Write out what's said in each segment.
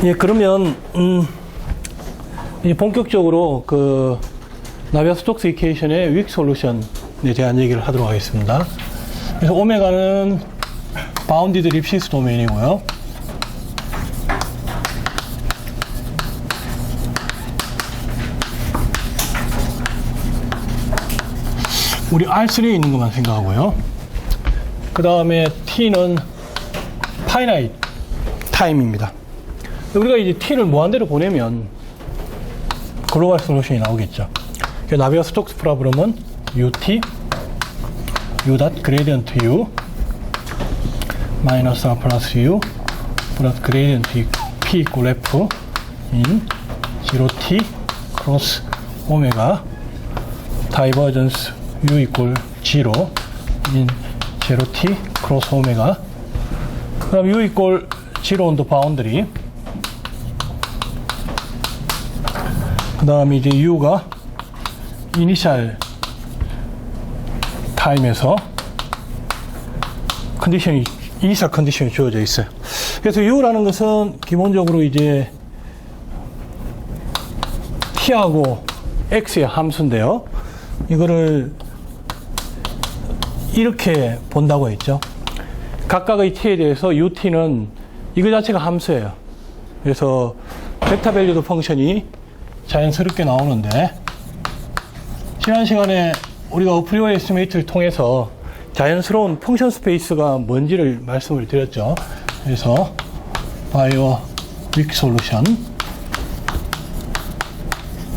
예, 그러면 이제 본격적으로 그 나비아-스톡스 이퀘이션의 윅 솔루션에 대한 얘기를 하도록 하겠습니다. 그래서 오메가는 바운디드 립시스 도메인이고요. 우리 R3에 있는 것만 생각하고요. 그 다음에 T는 파이나이트 타임입니다. 우리가 이제 T를 무한대로 보내면 글로벌 솔루션이 나오겠죠. 나비아-스톡스 프로블럼은 UT U 닷 그레디언트 U 마이너스 R 플러스 U 플러스 그레디언트 P 이퀄 F 인 0T 크로스 오메가 다이버전스 U 이퀄 0 인 0T 크로스 오메가. 그 다음 U 이퀄 0 on the boundary. 그 다음에 이제 U가 이니셜 타임에서 컨디션이, 이니셜 컨디션이 주어져 있어요. 그래서 U라는 것은 기본적으로 이제 T하고 X의 함수인데요. 이거를 이렇게 본다고 했죠. 각각의 T에 대해서 UT는 이거 자체가 함수예요. 그래서 벡터 밸류드 펑션이 자연스럽게 나오는데, 지난 시간에 우리가 어프리오리 에스티메이트를 통해서 자연스러운 펑션 스페이스가 뭔지를 말씀을 드렸죠. 그래서 바이오 윅 솔루션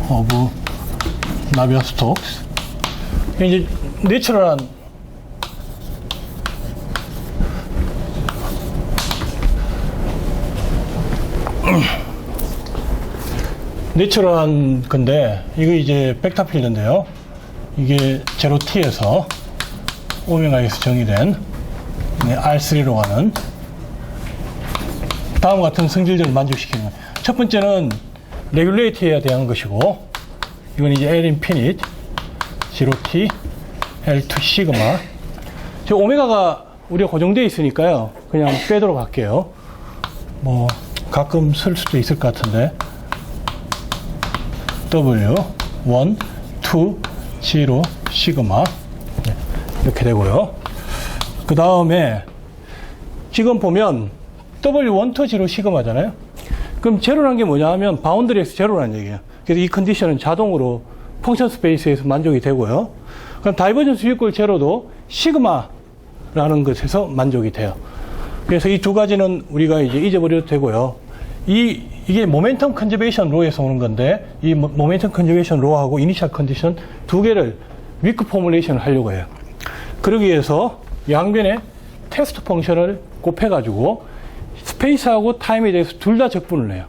오브 나비아-스톡스, 이제 내추럴한 내추럴한 건데, 이거 이제 벡터 필드인데요. 이게 0T에서 오메가에서 정의된 R3로 가는 다음과 같은 성질들을 만족시키는 거예요. 첫 번째는 레귤레이트해야 되는 것이고, 이건 이제 L 인피니트 0T L2 시그마. 저 오메가가 우리가 고정되어 있으니까요, 그냥 빼도록 할게요. 뭐 가끔 쓸 수도 있을 것 같은데, W 1, 2, 0, 시그마. 이렇게 되고요. 그 다음에 지금 보면 W1, 2, 0, 시그마잖아요. 그럼 제로라는 게 뭐냐 하면 바운드리에서 제로라는 얘기예요. 그래서 이 컨디션은 자동으로 펑션 스페이스에서 만족이 되고요. 그럼 다이버전스 U 이퀄 제로도 시그마라는 것에서 만족이 돼요. 그래서 이 두 가지는 우리가 이제 잊어버려도 되고요. 이게 모멘텀 컨저베이션 로에서 오는 건데, 이 모멘텀 컨저베이션 로하고 이니셜 컨디션 두 개를 위크 포뮬레이션을 하려고 해요. 그러기 위해서 양변에 테스트 펑션을 곱해가지고 스페이스하고 타임에 대해서 둘 다 적분을 해요.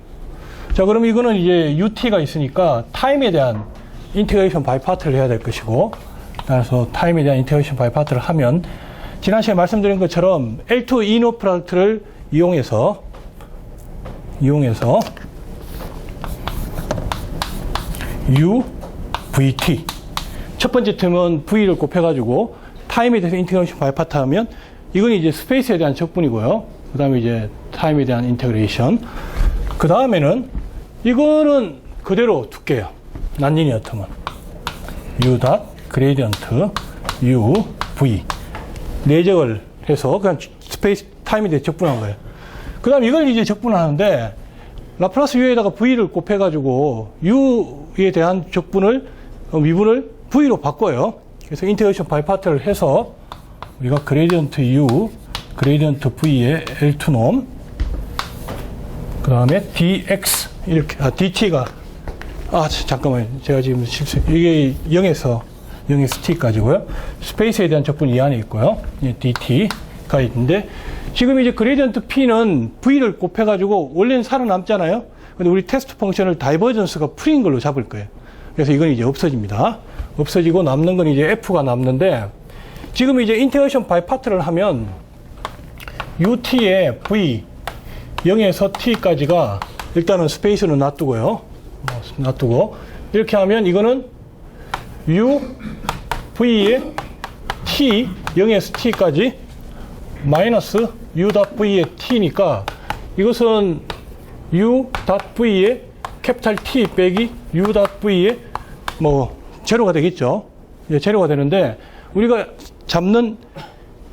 자, 그럼 이거는 이제 UT가 있으니까 타임에 대한 인테그레이션 바이 파트를 해야 될 것이고, 그래서 타임에 대한 인테그레이션 바이 파트를 하면, 지난 시간에 말씀드린 것처럼 L2 이노 프로덕트를 이용해서 UVT, 첫 번째 틈은 V를 곱해가지고 타임에 대해서 인테그레이션 바이 파트 하면, 이건 이제 스페이스에 대한 적분이고요. 그 다음에 이제 타임에 대한 인테그레이션. 그 다음에는 이거는 그대로 둘게요. 난리니어 틈은 U 닷 그레디언트 UV 내적을 해서 그냥 스페이스 타임에 대해 적분한 거예요. 그 다음 이걸 이제 적분하는데, 라플라스 U에다가 V를 곱해가지고 U에 대한 적분을, 미분을 V로 바꿔요. 그래서 인테그레이션 바이 파트를 해서 우리가 그레디언트 U, 그레디언트 V의 L2 놈, 그 다음에 dx, 이렇게, DT가, 잠깐만요. 제가 지금 실수, 이게 0에서 t까지고요. 스페이스에 대한 적분이 이 안에 있고요. dt가 있는데, 지금 이제 그레디언트 P는 V를 곱해가지고 원래는 살아남잖아요. 근데 우리 테스트 펑션을 다이버전스가 풀인 걸로 잡을 거예요. 그래서 이건 이제 없어집니다. 없어지고 남는 건 이제 F가 남는데, 지금 이제 인테그레이션 바이 파트를 하면 UT의 V 0에서 T까지가 일단은 스페이스는 놔두고요. 놔두고 이렇게 하면 이거는 U V의 T 0에서 T까지 마이너스 U.V의 T니까 이것은 u.v에 캐피탈 T 빼기 u.v에 뭐 제로가 되겠죠. 예, 제로가 되는데 우리가 잡는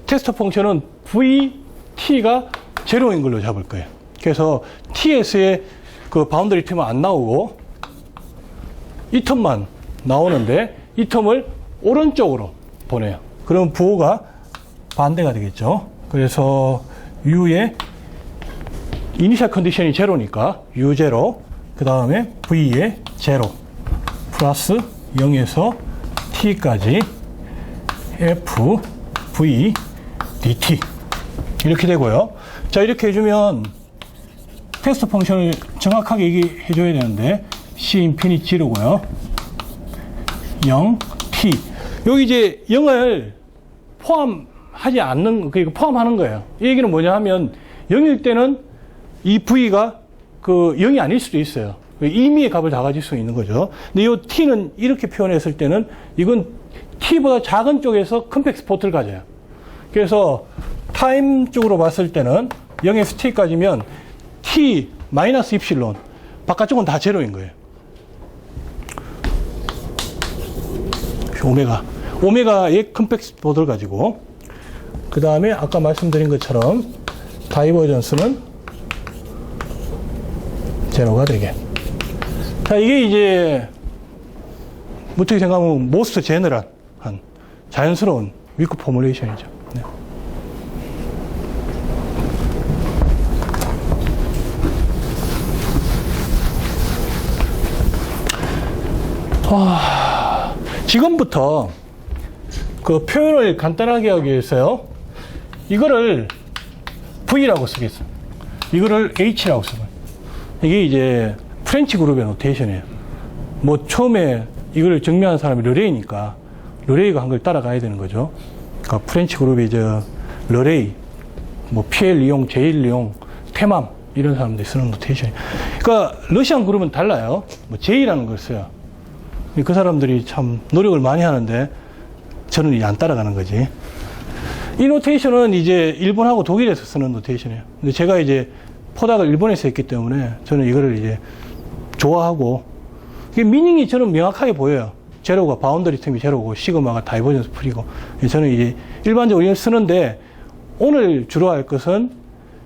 테스트 펑션은 vt가 제로인 걸로 잡을 거예요. 그래서 ts의 그 바운더리 텀은 안 나오고 이 텀만 나오는데 이 텀을 오른쪽으로 보내요. 그럼 부호가 반대가 되겠죠. 그래서 u의 이니셜 컨디션이 제로니까 u0, 그 다음에 v의 제로 플러스 0에서 t까지 f v dt 이렇게 되고요. 자, 이렇게 해주면 테스트 펑션을 정확하게 얘기해 줘야 되는데 c 인피니티 제로고요. 0 t 여기 이제 0을 포함하지 않는, 그러니까 포함하는 거예요. 이 얘기는 뭐냐 하면 0일 때는 이 v가 그 0이 아닐 수도 있어요. 임의의 값을 다 가질 수 있는 거죠. 근데 이 t는 이렇게 표현했을 때는 이건 t보다 작은 쪽에서 컴팩스 포트를 가져요. 그래서 타임 쪽으로 봤을 때는 0에서 t까지면 t 마이너스 입실론 바깥쪽은 다 제로인 거예요. 오메가의 컴팩스 포트를 가지고 그 다음에 아까 말씀드린 것처럼 다이버전스는 제로가 되게. 자, 이게 이제 어떻게 생각하면 모스트 제너럴한 자연스러운 위크 포뮬레이션이죠. 네. 지금부터 그 표현을 간단하게 하기 위해서요, 이거를 V라고 쓰겠습니다. 이거를 H라고 써요. 이게 이제 프렌치 그룹의 노테이션이에요. 뭐 처음에 이걸 정리한 사람이 르레이니까 르레이가 한 걸 따라가야 되는 거죠. 그러니까 프렌치 그룹이 르레이, 뭐 피엘 리옹, 제일 리옹, 테맘 이런 사람들이 쓰는 노테이션이에요. 그러니까 러시안 그룹은 달라요. 뭐 제이라는 걸 써요. 그 사람들이 참 노력을 많이 하는데 저는 이제 안 따라가는 거지. 이 노테이션은 이제 일본하고 독일에서 쓰는 노테이션이에요. 근데 제가 이제 포닥을 일본에서 했기 때문에 저는 이거를 이제 좋아하고, 이게 미닝이 저는 명확하게 보여요. 제로가 바운더리 틈이 제로고 시그마가 다이버전스 풀이고. 저는 이제 일반적으로 이걸 쓰는데 오늘 주로 할 것은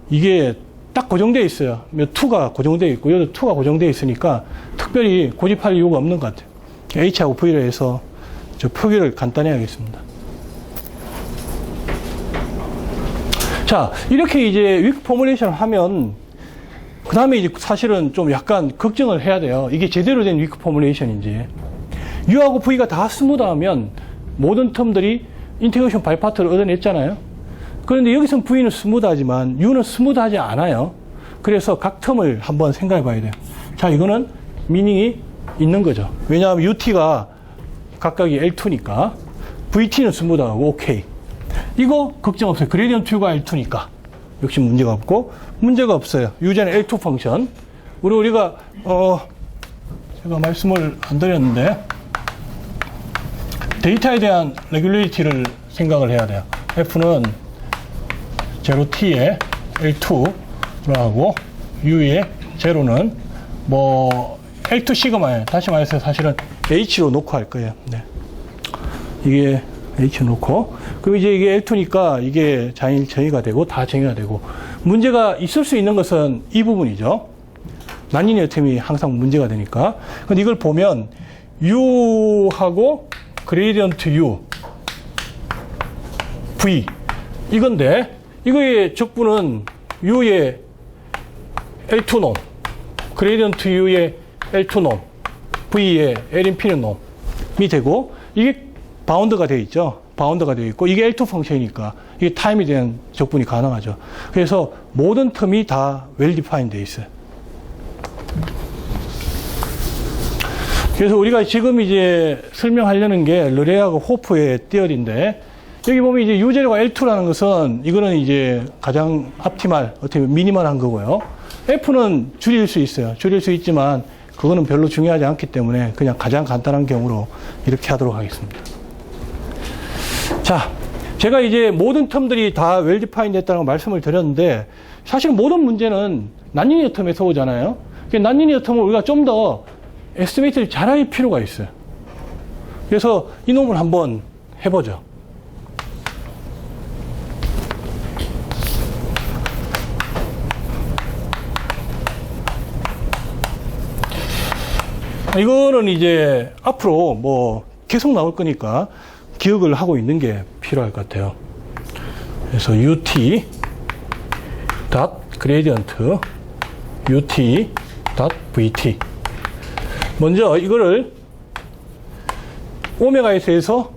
이게 딱 고정되어 있어요. 2가 고정되어 있고 여기도 2가 고정되어 있으니까 특별히 고집할 이유가 없는 것 같아요. H하고 V로 해서 저 표기를 간단히 하겠습니다. 자, 이렇게 이제 위크 포뮬레이션을 하면 그 다음에 이제 사실은 좀 약간 걱정을 해야 돼요. 이게 제대로 된 위크 포뮬레이션인지. U하고 V가 다 스무드하면 모든 텀들이 인테그레이션 바이 파트를 얻어냈잖아요. 그런데 여기서는 V는 스무드하지만 U는 스무드하지 않아요. 그래서 각 텀을 한번 생각해 봐야 돼요. 자, 이거는 미닝이 있는 거죠. 왜냐하면 UT가 각각이 L2니까 VT는 스무드하고 오케이. 이거 걱정 없어요. 그레디언트 U가 L2니까 역시 문제가 없고, 문제가 없어요. U제는 L2 펑션. 우리가 제가 말씀을 안 드렸는데 데이터에 대한 레귤레이티를 생각을 해야 돼요. F는 0T에 L2로 하고 U의 제로는 뭐 L2 시그마에 다시 말해서 사실은 H로 놓고 할 거예요. 네. 이게 H 놓고, 그럼 이제 이게 L2니까 이게 정의가 되고 다 정의가 되고, 문제가 있을 수 있는 것은 이 부분이죠. 난이니어 템이 항상 문제가 되니까. 근데 이걸 보면 U하고 그레디언트 U V 이건데, 이거의 적분은 U의 L2 놈, 그레디언트 U의 L2 놈, V의 L 인피니트 놈이 되고, 이게 바운드가 되어 있죠. 바운드가 되어 있고, 이게 L2 펑션이니까 이게 타임에 대한 적분이 가능하죠. 그래서 모든 텀이 다 웰 디파인 되어 있어요. 그래서 우리가 지금 이제 설명하려는 게 르레하고 호프의 띠어리인데, 여기 보면 이제 U0가 L2라는 것은 이거는 이제 가장 합티말, 어떻게 보면 미니멀한 거고요. F는 줄일 수 있어요. 줄일 수 있지만 그거는 별로 중요하지 않기 때문에 그냥 가장 간단한 경우로 이렇게 하도록 하겠습니다. 자, 제가 이제 모든 텀들이 다 웰 디파인 됐다는 말씀을 드렸는데, 사실 모든 문제는 난리니어 텀에서 오잖아요. 난리니어 텀을 우리가 좀 더 에스티메이트를 잘할 필요가 있어요. 그래서 이 놈을 한번 해보죠. 이거는 이제 앞으로 뭐 계속 나올 거니까 기억을 하고 있는 게 필요할 것 같아요. 그래서 ut gradient ut vt. 먼저 이거를 오메가에서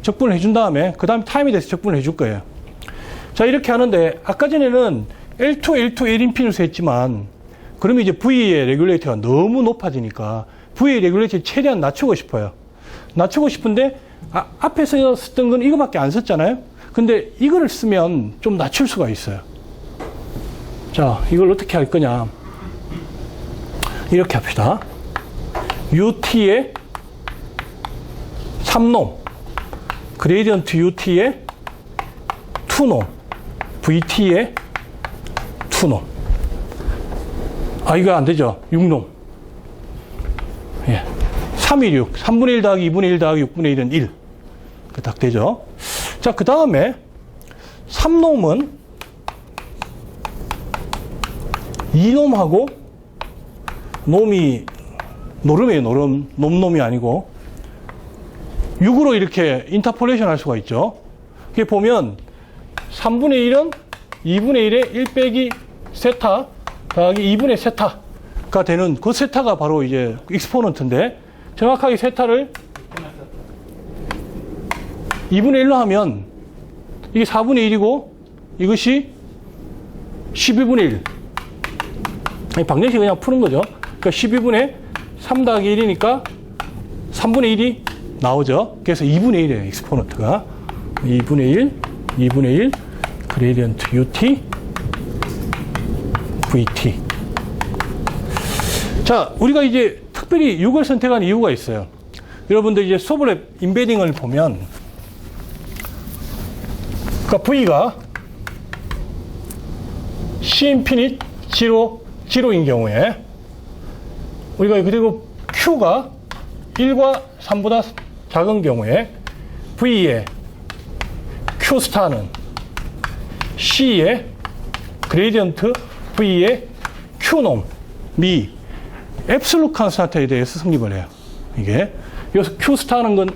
적분을 해준 다음에 그 다음에 타임에 대해서 적분을 해줄 거예요. 자, 이렇게 하는데 아까 전에는 L2, L2, L 인피니트로 했지만 그러면 이제 V의 레귤레이터가 너무 높아지니까 V의 레귤레이터를 최대한 낮추고 싶어요. 낮추고 싶은데 앞에서 썼던 건 이거밖에 안 썼잖아요. 근데 이거를 쓰면 좀 낮출 수가 있어요. 자, 이걸 어떻게 할 거냐. 이렇게 합시다. UT의 3놈, 그레이디언트 UT의 2놈, VT의 2놈. 아, 이거 안 되죠. 6놈. 예. 3이 6. 3분의 1 더하기 2분의 1 더하기 6분의 1은 1. 그 딱 되죠. 자, 그 다음에 3놈은 2놈하고 놈이 노름이에요. 놈이 아니고 6으로 이렇게 인터폴레이션 할 수가 있죠. 이렇게 보면 3분의 1은 2분의 1에 1 빼기 세타 더하기 2분의 세타가 되는 그 세타가 바로 이제 익스포넌트인데 정확하게 세타를 2분의 1로 하면 이게 4분의 1이고 이것이 12분의 1. 방정식 그냥 푸는 거죠. 그러니까 12분의 3 더하기 1이니까 3분의 1이 나오죠. 그래서 2분의 1이에요. 익스포넌트가. 2분의 1 그레이디언트 UT VT. 자, 우리가 이제 특별히 6을 선택한 이유가 있어요. 여러분들 이제 소블랩 임베딩을 보면 그러니까 V가 C 인피니트 0인 경우에 우리가 그리고 Q가 1과 3보다 작은 경우에 V의 Q 스타는 C의 그레이디언트 V의 Q놈이 앱솔루트 컨스탄트에 대해서 성립을 해요. 이게 여기서 Q 스타는 건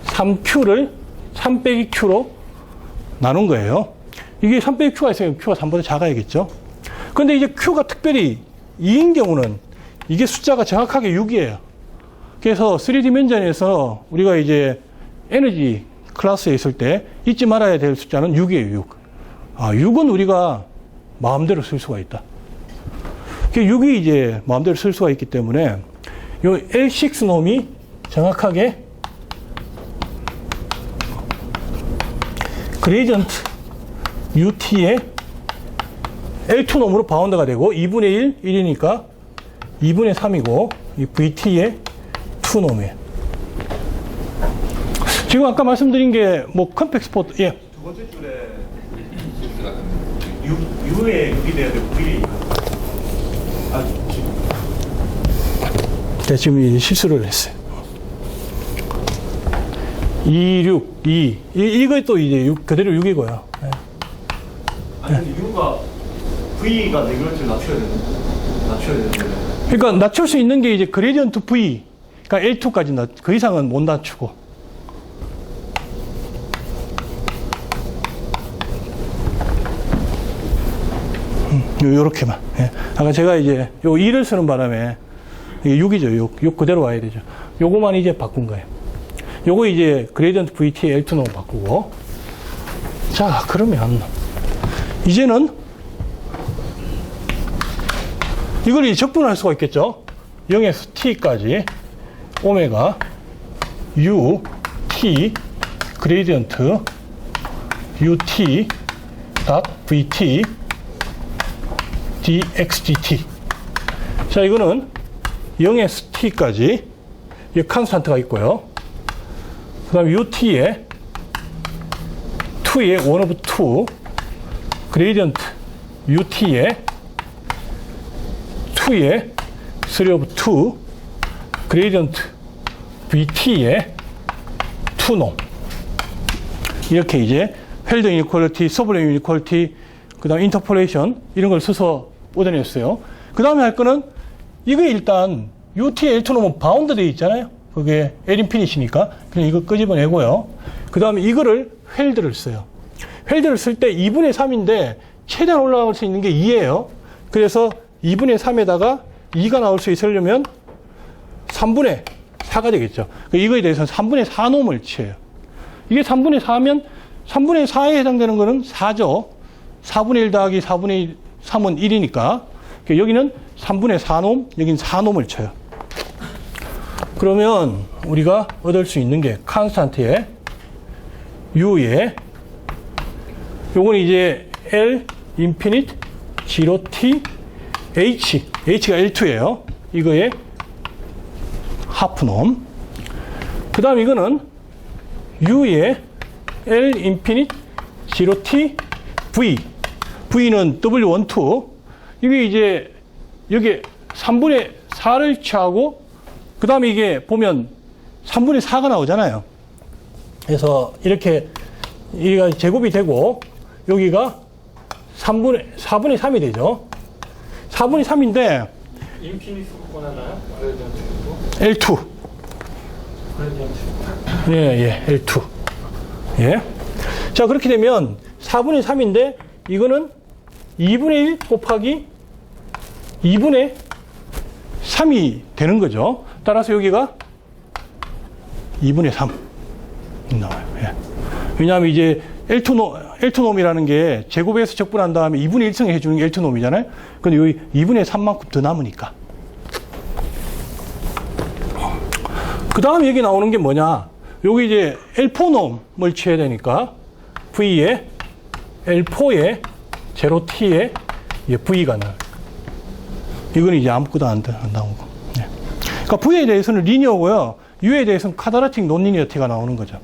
3Q를 3 빼기 Q로 나눈 거예요. 이게 3 빼기 Q가 있으면 Q가 3보다 작아야겠죠. 근데 이제 Q가 특별히 2인 경우는 이게 숫자가 정확하게 6이에요. 그래서 3디멘전에서 우리가 이제 에너지 클래스에 있을 때 잊지 말아야 될 숫자는 6이에요, 6. 아, 6은 우리가 마음대로 쓸 수가 있다. 6이 이제 마음대로 쓸 수가 있기 때문에 요 L6 놈이 정확하게 그레이디언트 UT의 L2 놈으로 바운드가 되고 2분의 1, 1이니까 2분의 3이고 이 VT의 2놈이에요. 지금 아까 말씀드린 게 뭐 컴팩스 포트, 예. 두 번째 줄에 U에 6이 돼야 되고 V에 네, 지금 실수를 했어요. 2, 6, 2. 이거 또 이제 6, 그대로 6이고요. 네. 아니, U가 V가 레귤레이터를 낮춰야 되는데. 그러니까 낮출 수 있는 게 이제 그레디언트 V, 그러니까 L2까지 그 이상은 못 낮추고. 요렇게만. 예. 아까 제가 이제 요 2를 쓰는 바람에 이게 6이죠. 6 그대로 와야 되죠. 요거만 이제 바꾼 거예요. 요거 이제 그레디언트 VT L2 놈 바꾸고. 자, 그러면 이제는 이걸 이제 적분할 수가 있겠죠. 0에서 t까지 오메가 u t 그레디언트 ut vt dx dt. 자, 이거는 0에서 t까지 이 컨스탄트가 있고요. 그 다음에 ut의 2의 1 over 2 그레디언트 UT에 2에 3 of 2 gradient VT에 2놈 이렇게 이제 헬드 이니퀄리티, 서블레임 이니퀄리티, 그 다음 인터폴레이션 이런 걸 써서 얻어냈어요. 그 다음에 할 거는 이게 일단 UT에 L2놈은 바운드 되어 있잖아요. 그게 L 인피니시니까 그냥 이거 끄집어내고요. 그 다음에 이거를 헬드를 써요. 헬드를 쓸 때 2분의 3인데 최대한 올라갈 수 있는 게 2예요. 그래서 2분의 3에다가 2가 나올 수 있으려면 3분의 4가 되겠죠. 이거에 대해서는 3분의 4놈을 취해요. 이게 3분의 4면 3분의 4에 해당되는 거는 4죠. 4분의 1 더하기 4분의 3은 1이니까. 여기는 3분의 4놈, 여기는 4놈을 쳐요. 그러면 우리가 얻을 수 있는 게 컨스탄트에 U에 요건 이제 L 인피니트 0T H가 L2예요. 이거에 하프놈. 그 다음 이거는 U에 L 인피니트 0T V. V는 W12. 이게 이제 여기 3분의 4를 취하고 그 다음에 이게 보면 3분의 4가 나오잖아요. 그래서 이렇게 여기가 제곱이 되고 여기가 4분의 3이 되죠. 4분의 3인데 인피니트 권하나요? 그래디언트 L2. 그래디언트 예, L2. 예. 자, 그렇게 되면 4분의 3인데 이거는 2분의 1 곱하기 2분의 3이 되는 거죠. 따라서 여기가 2분의 3 나와요. 예. 왜냐하면 이제 L2놈이라는 게 제곱에서 적분한 다음에 2분의 1승 해주는 게 L2놈이잖아요. 근데 여기 2분의 3만큼 더 남으니까. 그 다음 여기 나오는 게 뭐냐. 여기 이제 L4놈을 취해야 되니까 V에 L4에 0T에 V가 나와요. 이건 이제 아무것도 안 나오고. 네. 그러니까 V에 대해서는 리니어고요. U에 대해서는 카드라틱 논리니어티가 나오는 거죠.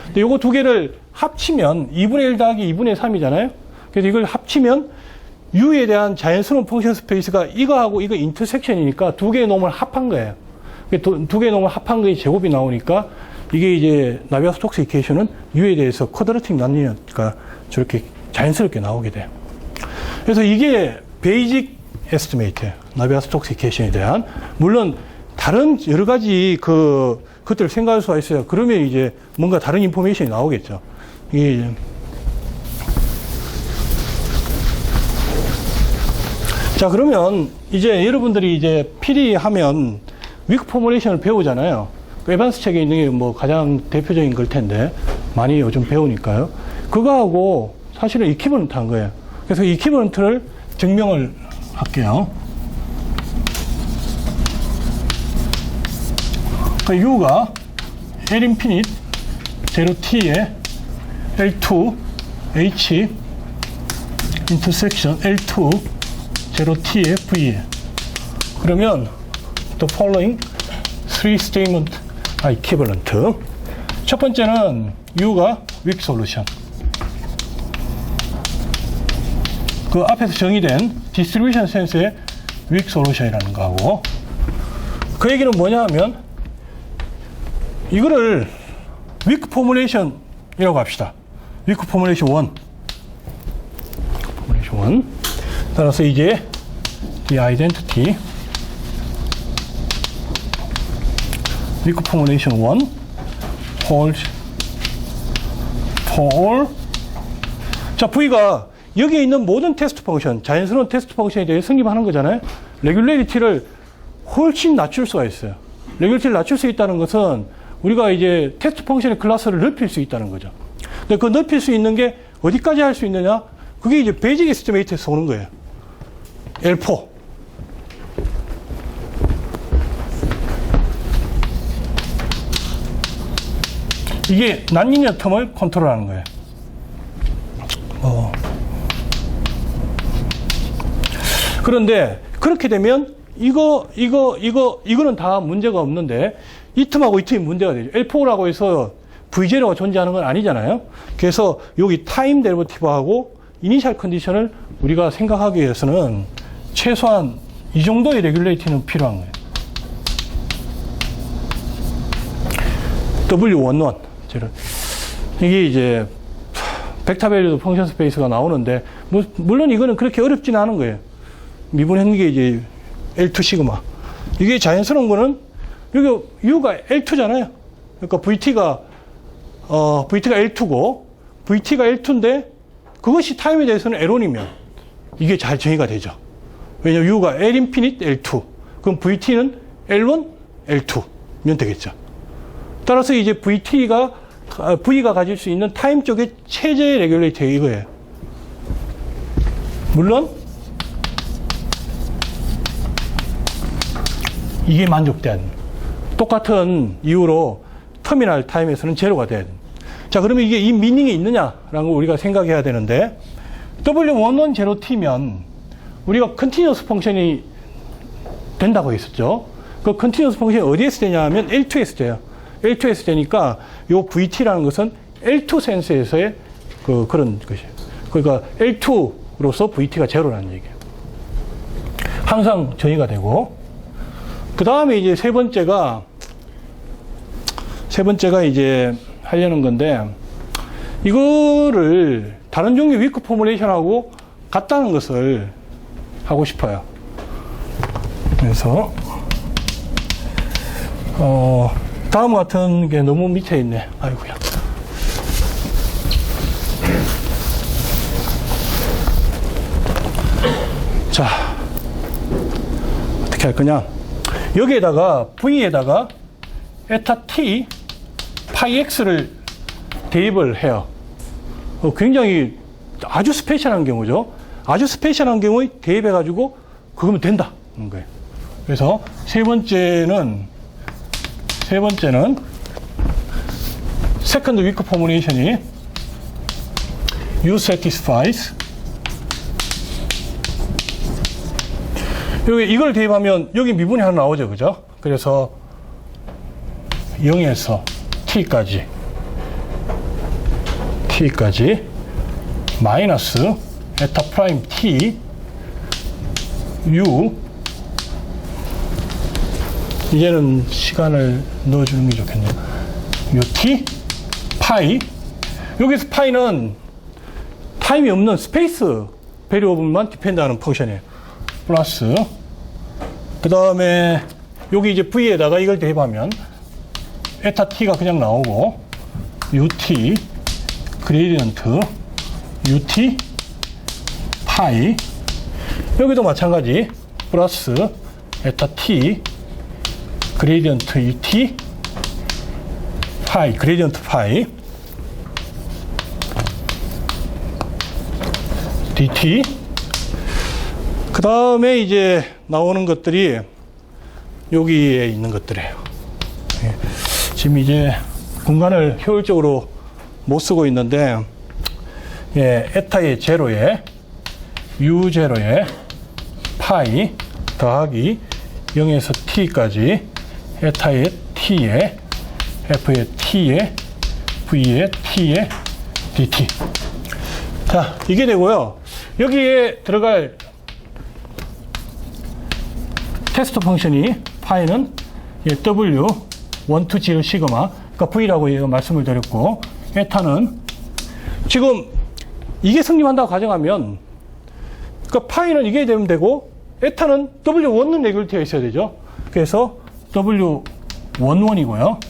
근데 요거 두 개를 합치면 2분의 1 더하기 2분의 3이잖아요. 그래서 이걸 합치면 U에 대한 자연스러운 펑션 스페이스가 이거하고 이거 인터섹션이니까 두 개의 놈을 합한 거예요. 두 개의 놈을 합한 거의 제곱이 나오니까 이게 이제 나비아-스톡스 이퀘이션은 U에 대해서 쿼드라틱 논리니어티가 저렇게 자연스럽게 나오게 돼요. 그래서 이게 베이직 에스티메이트예요. 나비아-스톡스 이퀘이션에 대한. 물론 다른 여러 가지 그것들을 생각할 수가 있어요. 그러면 이제 뭔가 다른 인포메이션이 나오겠죠. 자, 그러면 이제 여러분들이 이제 PD 하면 위크 포뮬레이션을 배우잖아요. 그 에반스 책에 있는 게 뭐 가장 대표적인 걸 텐데 많이 요즘 배우니까요. 그거하고 사실은 이퀴버넌트 한 거예요. 그래서 이퀴버넌트를 증명을 할게요. U가 L 인피니트 0T에 L2 H 인터섹션 L2 0T에 V에 그러면 the following three statement are equivalent. 첫 번째는 U가 weak solution. 그 앞에서 정의된 distribution sense의 weak solution이라는 거하고 그 얘기는 뭐냐 하면 이거를 weak formulation이라고 합시다. weak formulation 1. formulation 1. 따라서 이제 the identity weak formulation 1 holds for all. 자, V가 여기에 있는 모든 테스트 펑션, 자연스러운 테스트 펑션에 대해 성립하는 거잖아요. 레귤레리티를 훨씬 낮출 수가 있어요. 레귤레리티를 낮출 수 있다는 것은 우리가 이제 테스트 펑션의 클래스를 넓힐 수 있다는 거죠. 근데 그 넓힐 수 있는 게 어디까지 할 수 있느냐? 그게 이제 베이직 에스티메이트에서 오는 거예요. L4. 이게 난리니어 텀을 컨트롤하는 거예요. 그런데 그렇게 되면 이거는 다 문제가 없는데 이 틈하고 이 틈이 문제가 되죠. L4라고 해서 V0가 존재하는 건 아니잖아요. 그래서 여기 타임 데리버티브하고 이니셜 컨디션을 우리가 생각하기 위해서는 최소한 이 정도의 레귤레이팅은 필요한 거예요. W11. 이게 이제 벡터 밸류도 펑션 스페이스가 나오는데, 물론 이거는 그렇게 어렵지는 않은 거예요. 미분한 게 이제 L2 시그마. 이게 자연스러운 거는, 여기 U가 L2잖아요. 그러니까 VT가 L2고, VT가 L2인데, 그것이 타임에 대해서는 L1이면, 이게 잘 정의가 되죠. 왜냐면 U가 L 인피니트 L2. 그럼 VT는 L1, L2면 되겠죠. 따라서 이제 V가 가질 수 있는 타임 쪽의 최저의 레귤레이터 이거예요. 물론 이게 만족돼야 됩니다. 똑같은 이유로 터미널 타임에서는 제로가 돼야 됩니다. 자, 그러면 이게 이 미닝이 있느냐라는 걸 우리가 생각해야 되는데, W11제로T면 우리가 컨티뉴어스 펑션이 된다고 했었죠. 그 컨티뉴어스 펑션이 어디에서 되냐 하면 L2에서 돼요. L2에서 되니까 요 VT라는 것은 L2 센스에서의 그런 것이에요. 그러니까 L2로서 VT가 제로라는 얘기예요. 항상 정의가 되고, 그 다음에 이제 세 번째가 이제 하려는 건데, 이거를 다른 종류의 위크 포뮬레이션하고 같다는 것을 하고 싶어요. 그래서 다음 같은 게 너무 밑에 있네. 아이고야. 자, 어떻게 할 거냐? 여기에다가 V에다가 에타 T 파이 X를 대입을 해요. 굉장히 아주 스페셜한 경우죠. 아주 스페셜한 경우에 대입해가지고 그거면 된다. 거예요. 그래서 세 번째는 세컨드 위크 포뮬레이션이 U satisfies. 여기 이걸 대입하면 여기 미분이 하나 나오죠, 그죠? 그래서 0에서 t까지 마이너스 에타 프라임 t u. 이제는 시간을 넣어주는 게 좋겠네요. ut 파이. 여기서 파이는 타임이 없는 스페이스 베리어블만 디펜드하는 펑션이에요. 플러스 그 다음에 여기 이제 v에다가 이걸 대입하면 에타 t가 그냥 나오고 ut 그레디언트 ut 파이. 여기도 마찬가지 플러스 에타 t 그레디언트 ut 파이, 그레디언트 파이 dt. 그 다음에 이제 나오는 것들이 여기에 있는 것들이에요. 지금 이제 공간을 효율적으로 못 쓰고 있는데, 에타의 제로에 u 제로에 파이 더하기 0에서 t까지 에타의 t에 f의 t에 v의 t에 dt. 자, 이게 되고요. 여기에 들어갈 테스트 펑션이 파이는 w1 to 0 시그마, 그러니까 v라고 말씀을 드렸고, 에타는 지금 이게 성립한다고 가정하면, 그러니까 파이는 이게 되면 되고, 에타는 w1은 레귤리티가 있어야 되죠. 그래서 w11이고요.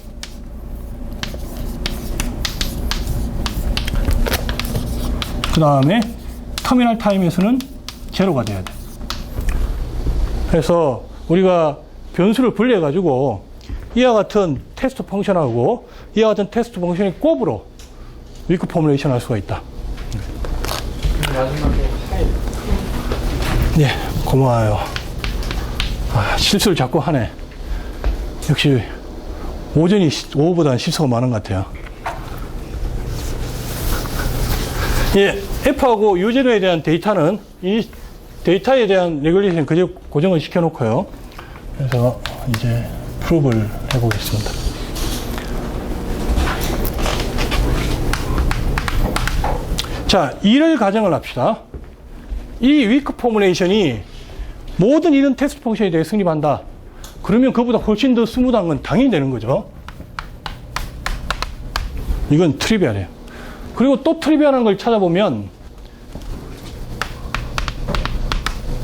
그 다음에 터미널 타임에서는 제로가 돼야 돼. 그래서 우리가 변수를 분리해 가지고 이와 같은 테스트 펑션하고 이와 같은 테스트 펑션의 곱으로 위크 포뮬레이션 할 수가 있다. 마지막에 파이. 예, 고마워요. 실수를 자꾸 하네. 역시 오후보다는 실수가 많은 것 같아요. 예, F하고 U0에 대한 데이터는 이 데이터에 대한 레귤레이션 고정을 시켜놓고요. 그래서 이제 프로브를 해보겠습니다. 자, 2를 가정을 합시다. 이 위크 포뮬레이션이 모든 이런 테스트 펑션에 대해 성립한다. 그러면 그보다 훨씬 더 스무드한 건 당연히 되는 거죠. 이건 트리비얼이에요. 그리고 또 트리비얼한 걸 찾아보면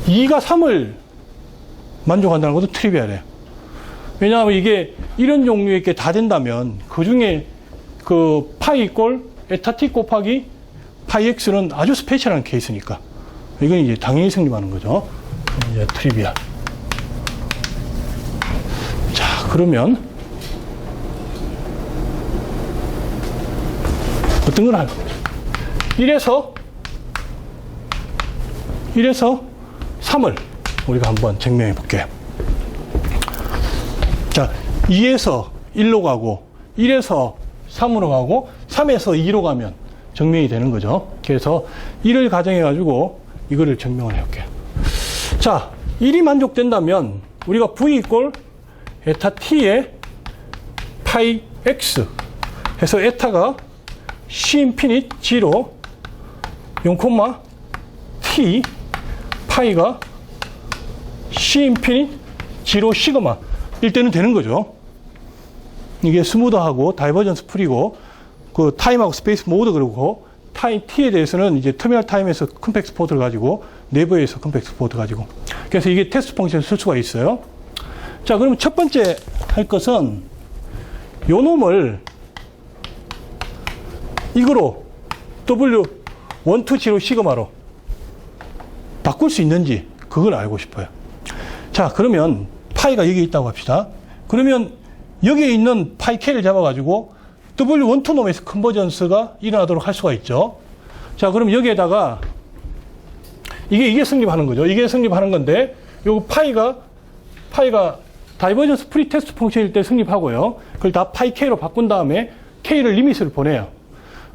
2가 3을 만족한다는 것도 트리비얼이에요. 왜냐하면 이게 이런 종류의 게 다 된다면 그 중에 그 파이 이꼴 에타 t 곱하기 파이 x는 아주 스페셜한 케이스니까 이건 이제 당연히 성립하는 거죠. 이제 트리비얼. 자, 그러면 어떤 걸 할까? 이래서 3을 우리가 한번 증명해 볼게요. 자, 2에서 1로 가고 1에서 3으로 가고 3에서 2로 가면 증명이 되는 거죠. 그래서 1을 가정해 가지고 이거를 증명을 해 볼게요. 자, 1이 만족된다면 우리가 v 이꼴 에타 t의 파이 x 해서 에타가 c 인피니트 0 0, t 파이가 c 인피니트 0 시그마 일 때는 되는 거죠. 이게 스무드하고 다이버전스 풀이고 그 타임하고 스페이스 모두 그렇고 타임 t에 대해서는 이제 터미널 타임에서 컴팩스 포트를 가지고 네버에서 컴팩스 포트 가지고 그래서 이게 테스트 펑션을 쓸 수가 있어요. 자, 그러면 첫 번째 할 것은 요 놈을 이거로 W120 시그마로 바꿀 수 있는지 그걸 알고 싶어요. 자, 그러면 파이가 여기 있다고 합시다. 그러면 여기에 있는 파이 K를 잡아가지고 W12 놈에서 컨버전스가 일어나도록 할 수가 있죠. 자, 그럼 여기에다가 이게 성립하는 거죠. 이게 성립하는 건데 요거 파이가 다이버전스 프리 테스트 펑션일 때 성립하고요. 그걸 다 파이 K로 바꾼 다음에 K를 리밋을 보내요.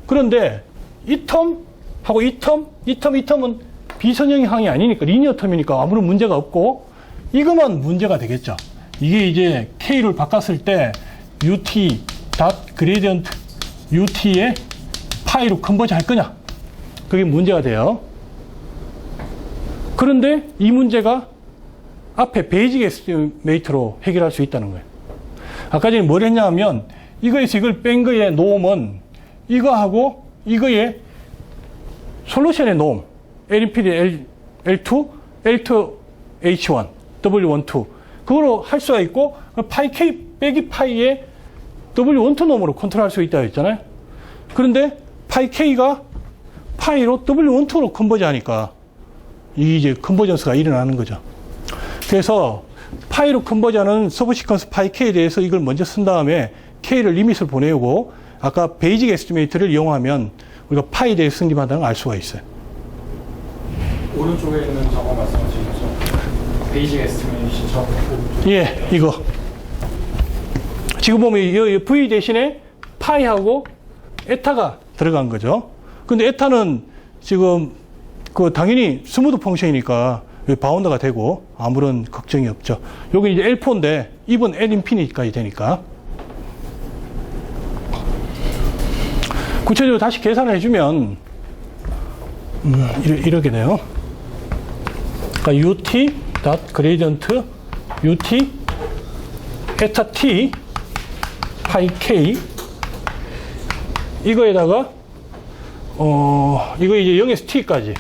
그런데 이 텀하고 이 텀은 비선형항이 아니니까 리니어 텀이니까 아무런 문제가 없고 이것만 문제가 되겠죠. 이게 이제 K를 바꿨을 때 UT 닷 그레디언트 UT에 파이로 컨버지 할 거냐? 그게 문제가 돼요. 그런데 이 문제가 앞에 베이직 에스티메이트로 해결할 수 있다는 거예요. 아까 전에 뭘 했냐 하면 이거에서 이걸 뺀 거의 노음은 이거하고 이거의 솔루션의 노음 L1PD L2, L2H1, W12 그거로 할 수가 있고 파이 K 빼기 파이에 W12 놈으로 컨트롤할 수 있다고 했잖아요. 그런데 파이 K가 파이로 W12로 컨버지 하니까 이제 컨버전스가 일어나는 거죠. 그래서 파이로 컨버지하는 서브 시퀀스 파이 K에 대해서 이걸 먼저 쓴 다음에 K를 리밋을 보내고 아까 베이직 에스티메이트를 이용하면 우리가 파이에 대해서 성립한다는 걸 알 수가 있어요. 오른쪽에 있는 저거 말씀하시죠? 베이직 에스티메이션 저거. 예, 이거. 지금 보면 이 V 대신에 파이하고 에타가 들어간 거죠. 근데 에타는 지금 그 당연히 스무드 펑션이니까 바운드가 되고 아무런 걱정이 없죠. 여기 이제 L4인데 입은 L 인피니트까지 되니까. 구체적으로 다시 계산을 해주면 이렇게 돼요. 그러니까 UT 닷 그레디언트 UT 에타 T 파이 K 이거에다가 이거 이제 0에서 T까지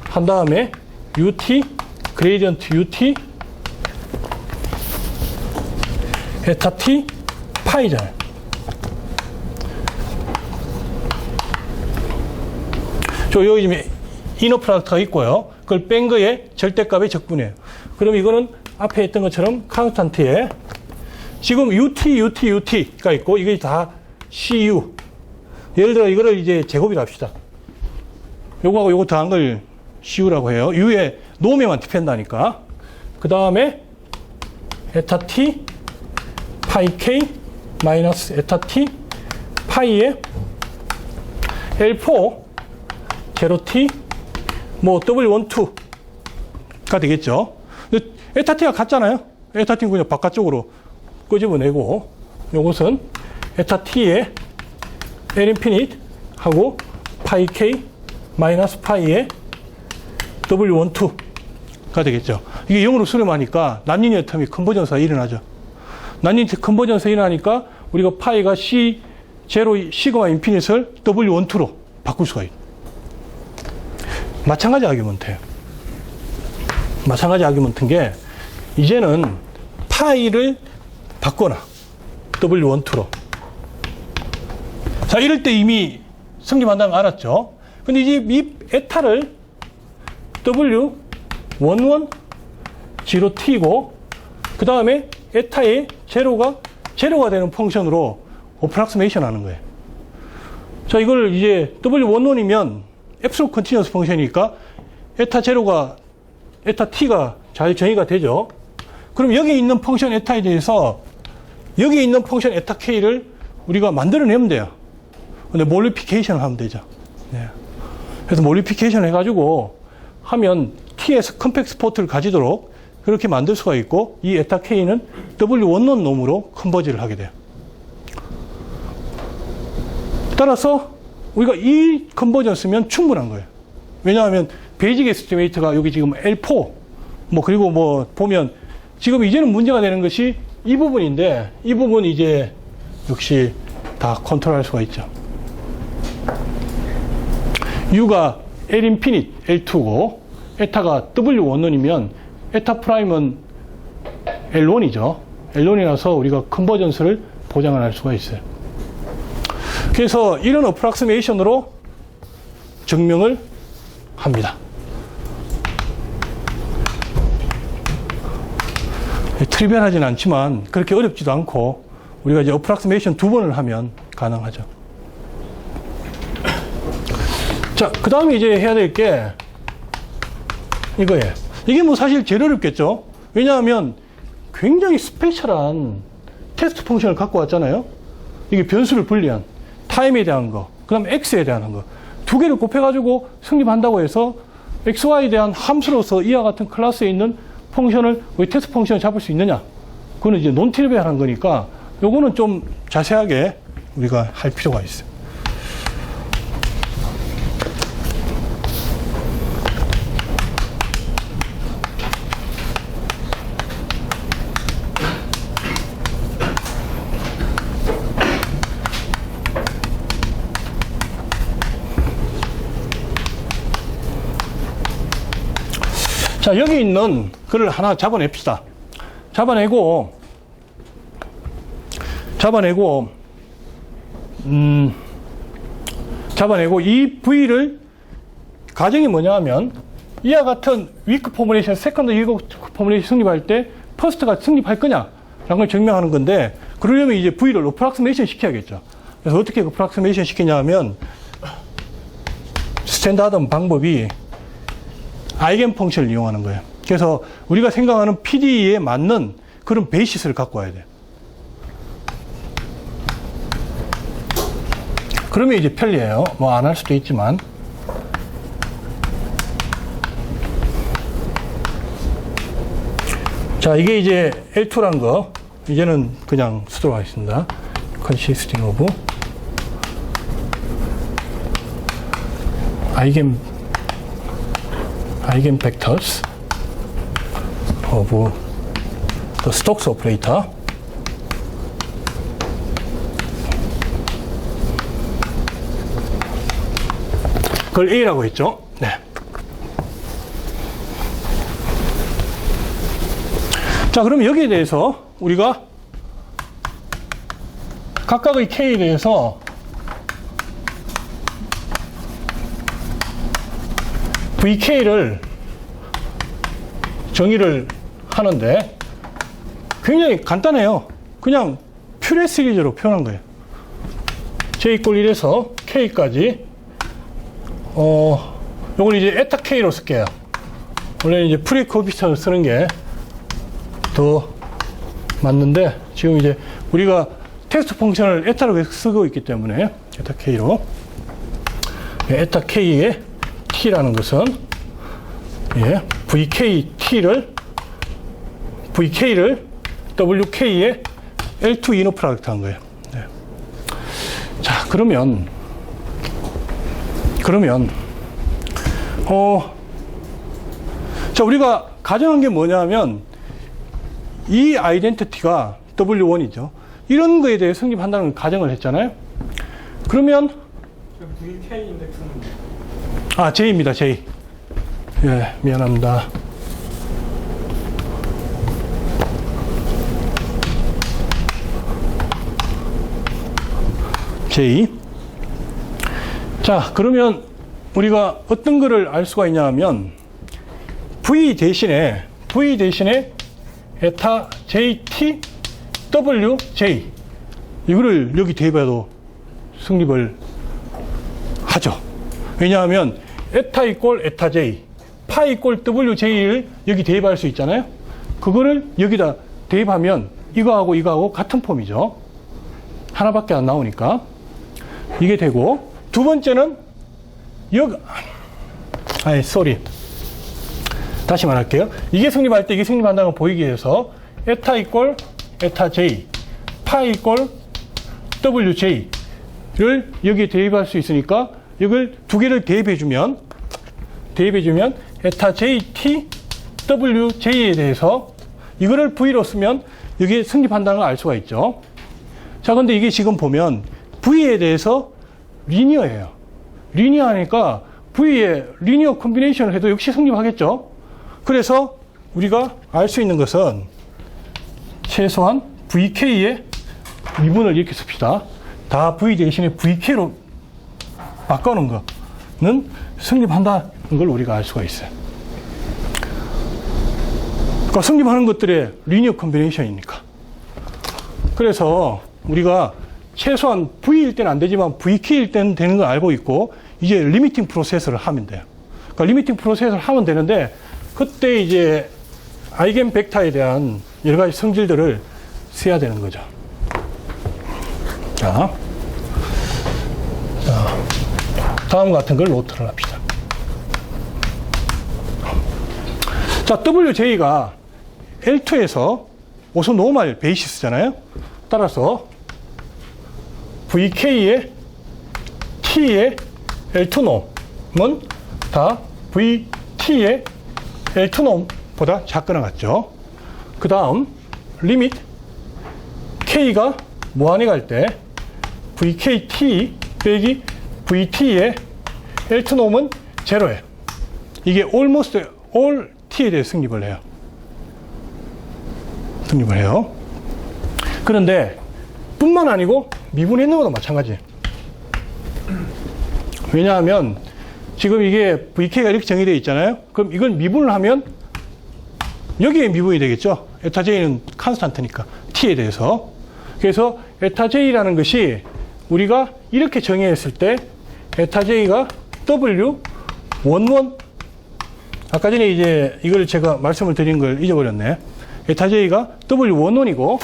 한 다음에 UT 그레디언트 UT 에타 T 파이잖아요. 여기 지금 이너 프로덕트가 있고요. 그걸 뺀 거에 절대값의 적분이에요. 그럼 이거는 앞에 했던 것처럼 컨스탄트에 지금 UT가 있고 이게 다 CU. 예를 들어 이거를 이제 제곱이라 합시다. 요거하고 요거 더한 걸 CU라고 해요. U에 노음에만 디펜드하니까. 그 다음에 에타 T 파이 K 마이너스 에타 T 파이에 L4 0T 뭐 W12가 되겠죠. 근데 에타 T가 같잖아요. 에타 T는 그냥 바깥쪽으로 끄집어내고 요것은 에타 T에 L 인피니트 하고 파이 K 마이너스 파이에 W12가 되겠죠. 이게 0으로 수렴하니까 난리니어 텀이 컨버전스가 일어나죠. 난리니어 컨버전스가 일어나니까 우리가 파이가 C 제로 시그마 인피니트를 W12로 바꿀 수가 있어요. 마찬가지 아규먼트예요. 마찬가지 아규먼트인 게 이제는 파이를 바꿔놔. W12로. 자, 이럴 때 이미 성립한다는 거 알았죠? 근데 이제 이 에타를 W11-0T고, 그 다음에 에타의 제로가 되는 펑션으로 어프락스메이션 하는 거예요. 자, 이걸 이제 W11이면 앱솔루트 컨티뉴어스 펑션이니까 에타 제로가, 에타 T가 잘 정의가 되죠? 그럼 여기 있는 펑션 에타에 대해서 여기 있는 펑션 에타 K를 우리가 만들어내면 돼요. 근데 몰리피케이션을 하면 되죠. 네. 그래서 몰리피케이션 해가지고 하면 T에서 컴팩트 포트를 가지도록 그렇게 만들 수가 있고, 이 에타 K는 W11 놈으로 컨버지를 하게 돼요. 따라서 우리가 이 컨버전 쓰면 충분한 거예요. 왜냐하면 베이직 에스티메이트가 여기 지금 L4 그리고 보면 지금 이제는 문제가 되는 것이 이 부분인데, 이 부분 이제 역시 다 컨트롤할 수가 있죠. U가 L 인피니트 L2고 에타가 W11이면 에타 프라임은 L1이죠. L1이라서 우리가 컨버전스를 보장을 할 수가 있어요. 그래서 이런 어프락시메이션으로 증명을 합니다. 트리비얼하진 않지만 그렇게 어렵지도 않고 우리가 이제 어프락시메이션 2번을 하면 가능하죠. 자, 그 다음에 이제 해야 될 게 이거예요. 이게 사실 제일 어렵겠죠. 왜냐하면 굉장히 스페셜한 테스트 펑션을 갖고 왔잖아요. 이게 변수를 분리한 타임에 대한 거, 그 다음에 x에 대한 거, 두 개를 곱해가지고 성립한다고 해서 xy에 대한 함수로서 이와 같은 클래스에 있는 펑션을, 우리 테스트 펑션을 잡을 수 있느냐? 그거는 이제 논 트리비얼한 거니까 요거는 좀 자세하게 우리가 할 필요가 있어요. 자, 여기 있는 글을 하나 잡아냅시다. 잡아내고 이 V를 가정이 뭐냐 하면 이와 같은 위크 포뮬레이션, 세컨드 위크 포뮬레이션 성립할 때 퍼스트가 성립할 거냐라는 걸 증명하는 건데, 그러려면 이제 V를 어프락시메이션 시켜야겠죠. 그래서 어떻게 어프락시메이션 시키냐 하면 스탠다드 방법이 아이겐 펑션을 이용하는 거예요. 그래서 우리가 생각하는 PDE에 맞는 그런 베이시스를 갖고 와야 돼요. 그러면 이제 편리해요. 안 할 수도 있지만. 자, 이게 이제 L2란 거, 이제는 그냥 쓰도록 하겠습니다. consisting of eigenvectors of the Stokes operator. 그걸 A라고 했죠. 네. 자, 그럼 여기에 대해서 우리가 각각의 K에 대해서 VK를 정의를 하는데 굉장히 간단해요. 그냥 퓨레 시리즈로 표현한 거예요. J = 1에서 K까지 요걸 이제 에타 K로 쓸게요. 원래는 이제 프리 코피션을 쓰는 게 더 맞는데, 지금 이제 우리가 테스트 펑션을 에타로 쓰고 있기 때문에 에타 K로, 에타 K의 T라는 것은 VK를 WK의 L2 이너 프로덕트 한 거예요. 네. 자, 그러면 자, 우리가 가정한 게 뭐냐면 이 아이덴티티가 W1이죠. 이런 거에 대해 성립한다는 가정을 했잖아요. 그러면 VK 인덱스는 J입니다. J. 예, 미안합니다. J. 자, 그러면 우리가 어떤 거를 알 수가 있냐 하면 V 대신에 에타 JT WJ 이거를 여기 대입해도 성립을 하죠. 왜냐하면 에타 이꼴 에타 J, 파 이꼴 WJ를 여기 대입할 수 있잖아요. 그거를 여기다 대입하면 이거하고 같은 폼이죠. 하나밖에 안 나오니까 이게 되고, 두 번째는 다시 말할게요. 이게 성립할 때 이게 성립한다는 걸 보이기 위해서 에타 이꼴 에타 J, 파 이꼴 WJ를 여기에 대입할 수 있으니까 이걸 두 개를 대입해주면 에타 JT WJ에 대해서 이거를 V로 쓰면 여기에 성립한다는 걸 알 수가 있죠. 자, 근데 이게 지금 보면 V에 대해서 리니어예요. 리니어하니까 V에 리니어 콤비네이션을 해도 역시 성립하겠죠. 그래서 우리가 알 수 있는 것은 최소한 VK의 미분을 이렇게 씁시다. 다 V 대신에 VK로 바꿔놓은 거는 성립한다는 걸 우리가 알 수가 있어요. 그러니까 성립하는 것들의 리니어 콤비네이션이니까. 그래서 우리가 최소한 V일 때는 안 되지만 VK일 때는 되는 걸 알고 있고, 이제 리미팅 프로세스를 하면 돼요. 그러니까 리미팅 프로세스를 하면 되는데, 그때 이제 아이겐 벡터에 대한 여러 가지 성질들을 써야 되는 거죠. 자, 다음 같은 걸 노트를 합시다. 자, WJ가 L2에서 오소노멀 베이시스잖아요. 따라서 VK의 T의 L2놈은 다 VT의 L2놈보다 작거나 같죠. 그 다음 리밋 K가 무한에 갈 때 VKT 빼기 VT의 L2놈은 제로예요. 이게 almost all T에 대해 성립을 해요. 그런데 뿐만 아니고 미분했는 것도 마찬가지예요. 왜냐하면 지금 이게 VK가 이렇게 정의되어 있잖아요. 그럼 이걸 미분을 하면 여기에 미분이 되겠죠. 에타 J는 컨스탄트니까 T에 대해서. 그래서 에타 J라는 것이 우리가 이렇게 정의했을 때 에타 J가 W11, 아까 전에 이제 이걸 제가 말씀을 드린 걸 잊어버렸네. 에타 J가 W11이고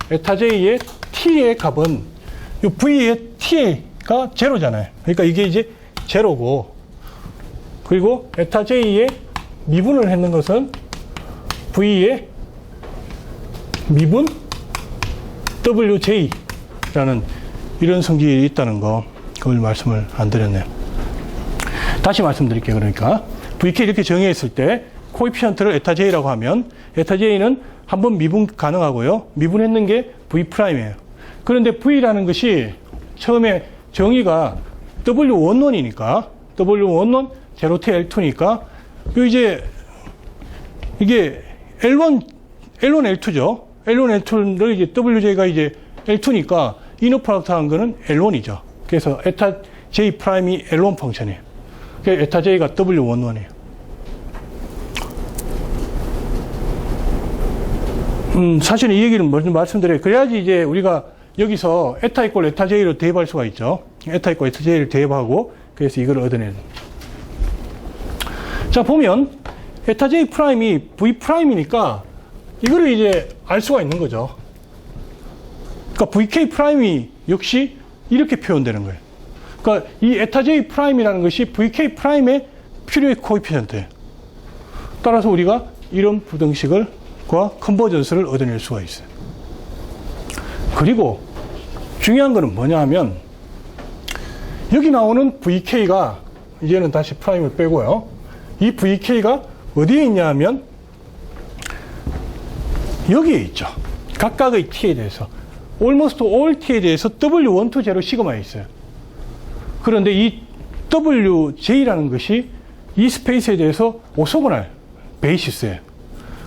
에타 J의 T의 값은 이 V의 T가 제로잖아요. 그러니까 이게 이제 제로고, 그리고 에타 J의 미분을 했는 것은 V의 미분 WJ라는 이런 성질이 있다는 거, 그걸 말씀을 안 드렸네요. 다시 말씀드릴게요. 그러니까 VK 이렇게 정의했을 때 코에피션트를 에타 J라고 하면 에타 J는 한번 미분 가능하고요. 미분했는 게 V'이에요. 그런데 V라는 것이 처음에 정의가 W11이니까 W11 0T L2니까 이제 이게 L1 L2죠. L1 L2를 이제 WJ가 이제 L2니까 이너 프로덕트 하는 거는 L1이죠. 그래서 에타 J 프라임이 L1 펑션이에요. 그래서 에타 J가 W11이에요. 사실 이 얘기를 먼저 말씀드려요. 그래야지 이제 우리가 여기서 에타 이꼴 에타 J로 대입할 수가 있죠. 에타 이꼴 에타 J를 대입하고, 그래서 이걸 얻어내는. 자, 보면 에타 J 프라임이 V 프라임이니까 이거를 이제 알 수가 있는 거죠. 그러니까 VK 프라임이 역시 이렇게 표현되는 거예요. 그러니까 이 에타 J 프라임이라는 것이 VK 프라임의 필요의 코에피션트예요. 따라서 우리가 이런 부등식과 컨버전스를 얻어낼 수가 있어요. 그리고 중요한 거는 뭐냐 하면 여기 나오는 VK가 이제는 다시 프라임을 빼고요. 이 VK가 어디에 있냐 하면 여기에 있죠. 각각의 t에 대해서 almost all t에 대해서 W12 제로 시그마에 있어요. 그런데 이 WJ라는 것이 이 스페이스에 대해서 오소고날 베이시스예요.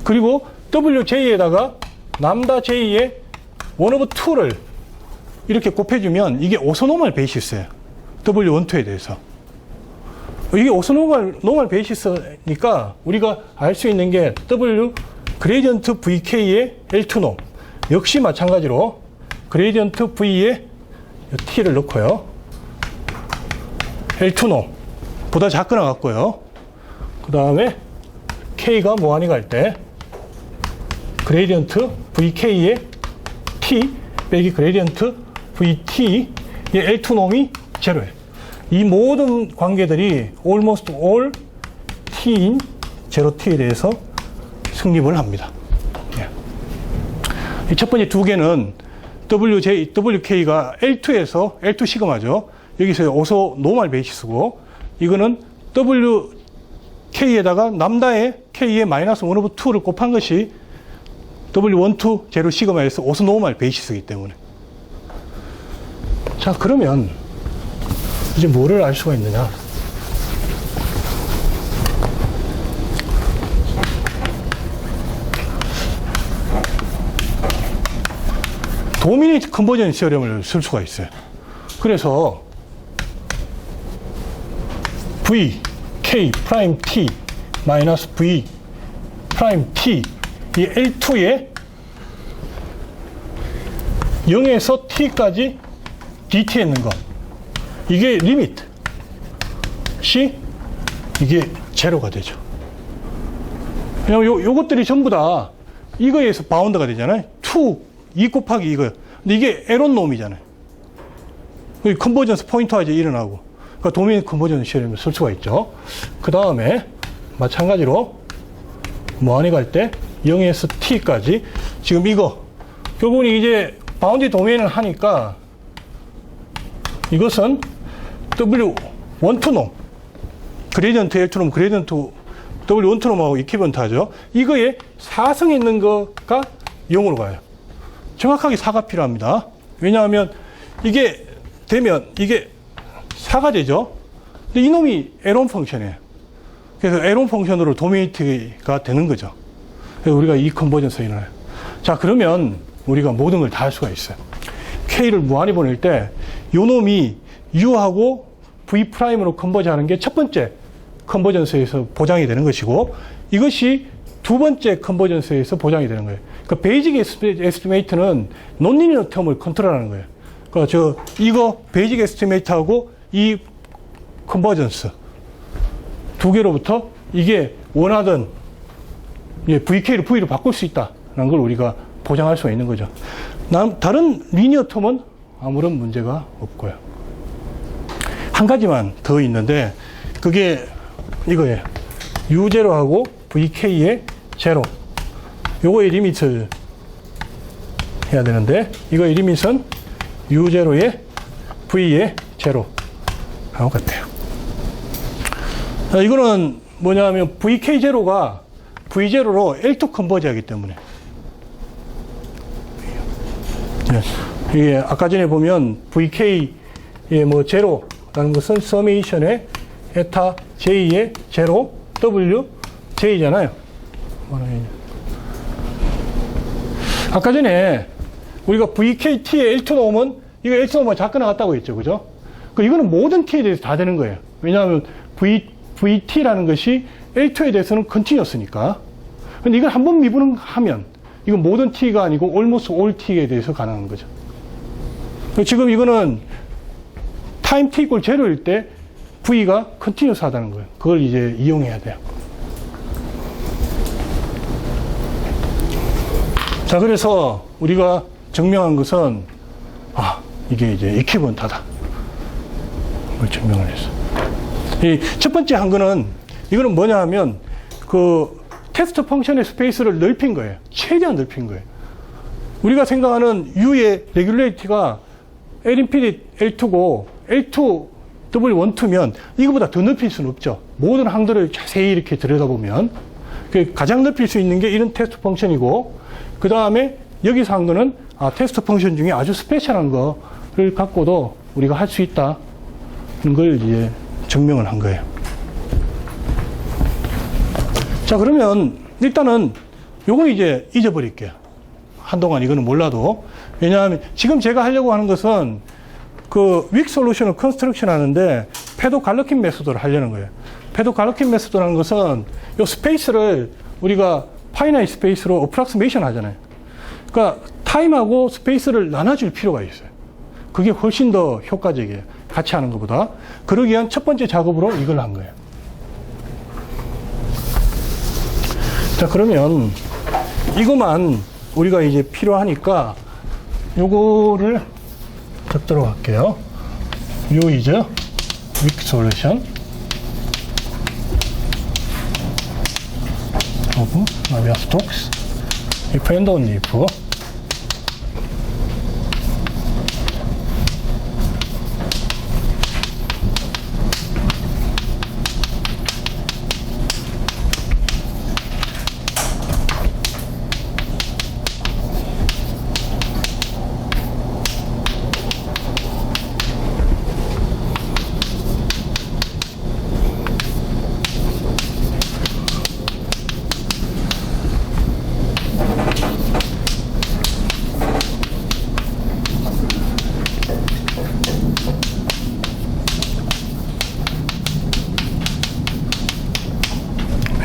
그리고 WJ에다가 람다 J의 1/2를 이렇게 곱해주면 이게 오소노멀 베이시스예요. W12에 대해서. 이게 오소노멀 베이시스니까 우리가 알 수 있는 게 W 그레디언트 VK의 L2놈 역시 마찬가지로 그레디언트 V에 T를 넣고요. L2놈 보다 작거나 같고요. 그 다음에 K가 무한히 갈 때 그레디언트 VK의 T 빼기 그레디언트 VT의 L2놈이 제로예요. 이 모든 관계들이 almost all T인 제로 T에 대해서 성립을 합니다. 이 첫 번째 두 개는 WK가 L2에서 L2 시그마죠. 여기서 오소 노멀 베이시스고 이거는 WK에다가 람다의 K의 마이너스 1/2를 곱한 것이 W12 제로 시그마에서 오소 노멀 베이시스이기 때문에. 자, 그러면 이제 뭐를 알 수가 있느냐? 도미네이트 컨버전 시어럼을 쓸 수가 있어요. 그래서 V, K, 프라임 T, 마이너스 V, 프라임 T, 이 L2에 0에서 T까지 DT에 있는 거. 이게 리미트. 이게 제로가 되죠. 왜냐면 요것들이 전부 다 이거에서 바운드가 되잖아요. 2 곱하기 이거요. 근데 이게 에론 놈이잖아요. 컨버전스 포인트가 이제 일어나고. 그러니까 도메인 컨버전스 시어럼을 쓸 수가 있죠. 그 다음에 마찬가지로 무한히 갈 때 0에서 t까지 지금 이거 결국은 이제 바운드 도메인을 하니까 이것은 W12 놈 그레디언트 L2놈 그레디언트 W12 놈하고 이퀴번트 하죠. 이거에 4승 있는 거가 0으로 가요. 정확하게 4가 필요합니다. 왜냐하면 이게 되면 이게 4가 되죠. 근데 이놈이 에론 펑션이에요. 그래서 에론 펑션으로 도미네이트가 되는 거죠. 그래서 우리가 이 컨버전스가 일어나요. 자, 그러면 우리가 모든 걸 다 할 수가 있어요. K를 무한히 보낼 때 요놈이 U하고 V'으로 컨버전하는 게 첫 번째 컨버전스에서 보장이 되는 것이고 이것이 두 번째 컨버전스에서 보장이 되는 거예요. 그러니까 베이직 에스티메이트는 논리니어 텀을 컨트롤하는 거예요. 그러니까 이거 베이직 에스티메이트하고 이 컨버전스 두 개로부터 이게 원하던 VK를 V로 바꿀 수 있다는 걸 우리가 보장할 수가 있는 거죠. 다른 리니어 텀은 아무런 문제가 없고요. 한 가지만 더 있는데 그게 이거예요. U0하고 VK의 제로. 요거의 리미트 해야 되는데 이거의 리미트는 U0의 V의 제로 하고 같아요. 자, 이거는 뭐냐면 VK0가 V0로 L2 컨버지 하기 때문에 이게 아까 전에 보면 VK의 뭐 제로라는 것은 서메이션의 에타 J의 제로 W J잖아요. 아까 전에 우리가 VKT의 L2 넣으면 이거 L2 넣으면 작거나 같다고 했죠. 그죠? 이거는 모든 T에 대해서 다 되는 거예요. 왜냐하면 VT라는 것이 L2에 대해서는 컨티뉴어스니까. 근데 이걸 한번 미분하면 이건 모든 T가 아니고 almost all T에 대해서 가능한 거죠. 지금 이거는 타임 T 이꼴 제로일 때 V가 컨티뉴어스 하다는 거예요. 그걸 이제 이용해야 돼요. 자, 그래서 우리가 증명한 것은 이게 이제 이퀴번트하다. 그걸 증명을 했어. 이 첫 번째 한 거는 이거는 뭐냐 하면 그 테스트 펑션의 스페이스를 넓힌 거예요. 최대한 넓힌 거예요. 우리가 생각하는 U의 레귤레이티가 L-인피니티 L2고 L2 W12면 이거보다 더 넓힐 수는 없죠. 모든 항들을 자세히 이렇게 들여다보면. 가장 넓힐 수 있는 게 이런 테스트 펑션이고, 그 다음에 여기서 한 거는 테스트 펑션 중에 아주 스페셜한 거를 갖고도 우리가 할 수 있다는 걸 이제 증명을 한 거예요. 자, 그러면 일단은 요건 이제 잊어버릴게요. 한동안 이거는 몰라도. 왜냐하면 지금 제가 하려고 하는 것은 그 윅 솔루션을 컨스트럭션 하는데 패도 갈러킨 메소드를 하려는 거예요. 패도 갈러킨 메소드라는 것은 요 스페이스를 우리가 파이나이트 스페이스로 어프락시메이션 하잖아요. 그러니까 타임하고 스페이스를 나눠줄 필요가 있어요. 그게 훨씬 더 효과적이에요. 같이 하는 것보다. 그러기 위한 첫 번째 작업으로 이걸 한 거예요. 자, 그러면 이것만 우리가 이제 필요하니까 요거를 적도록 할게요. U is weak solution of Navier-Stokes if and only if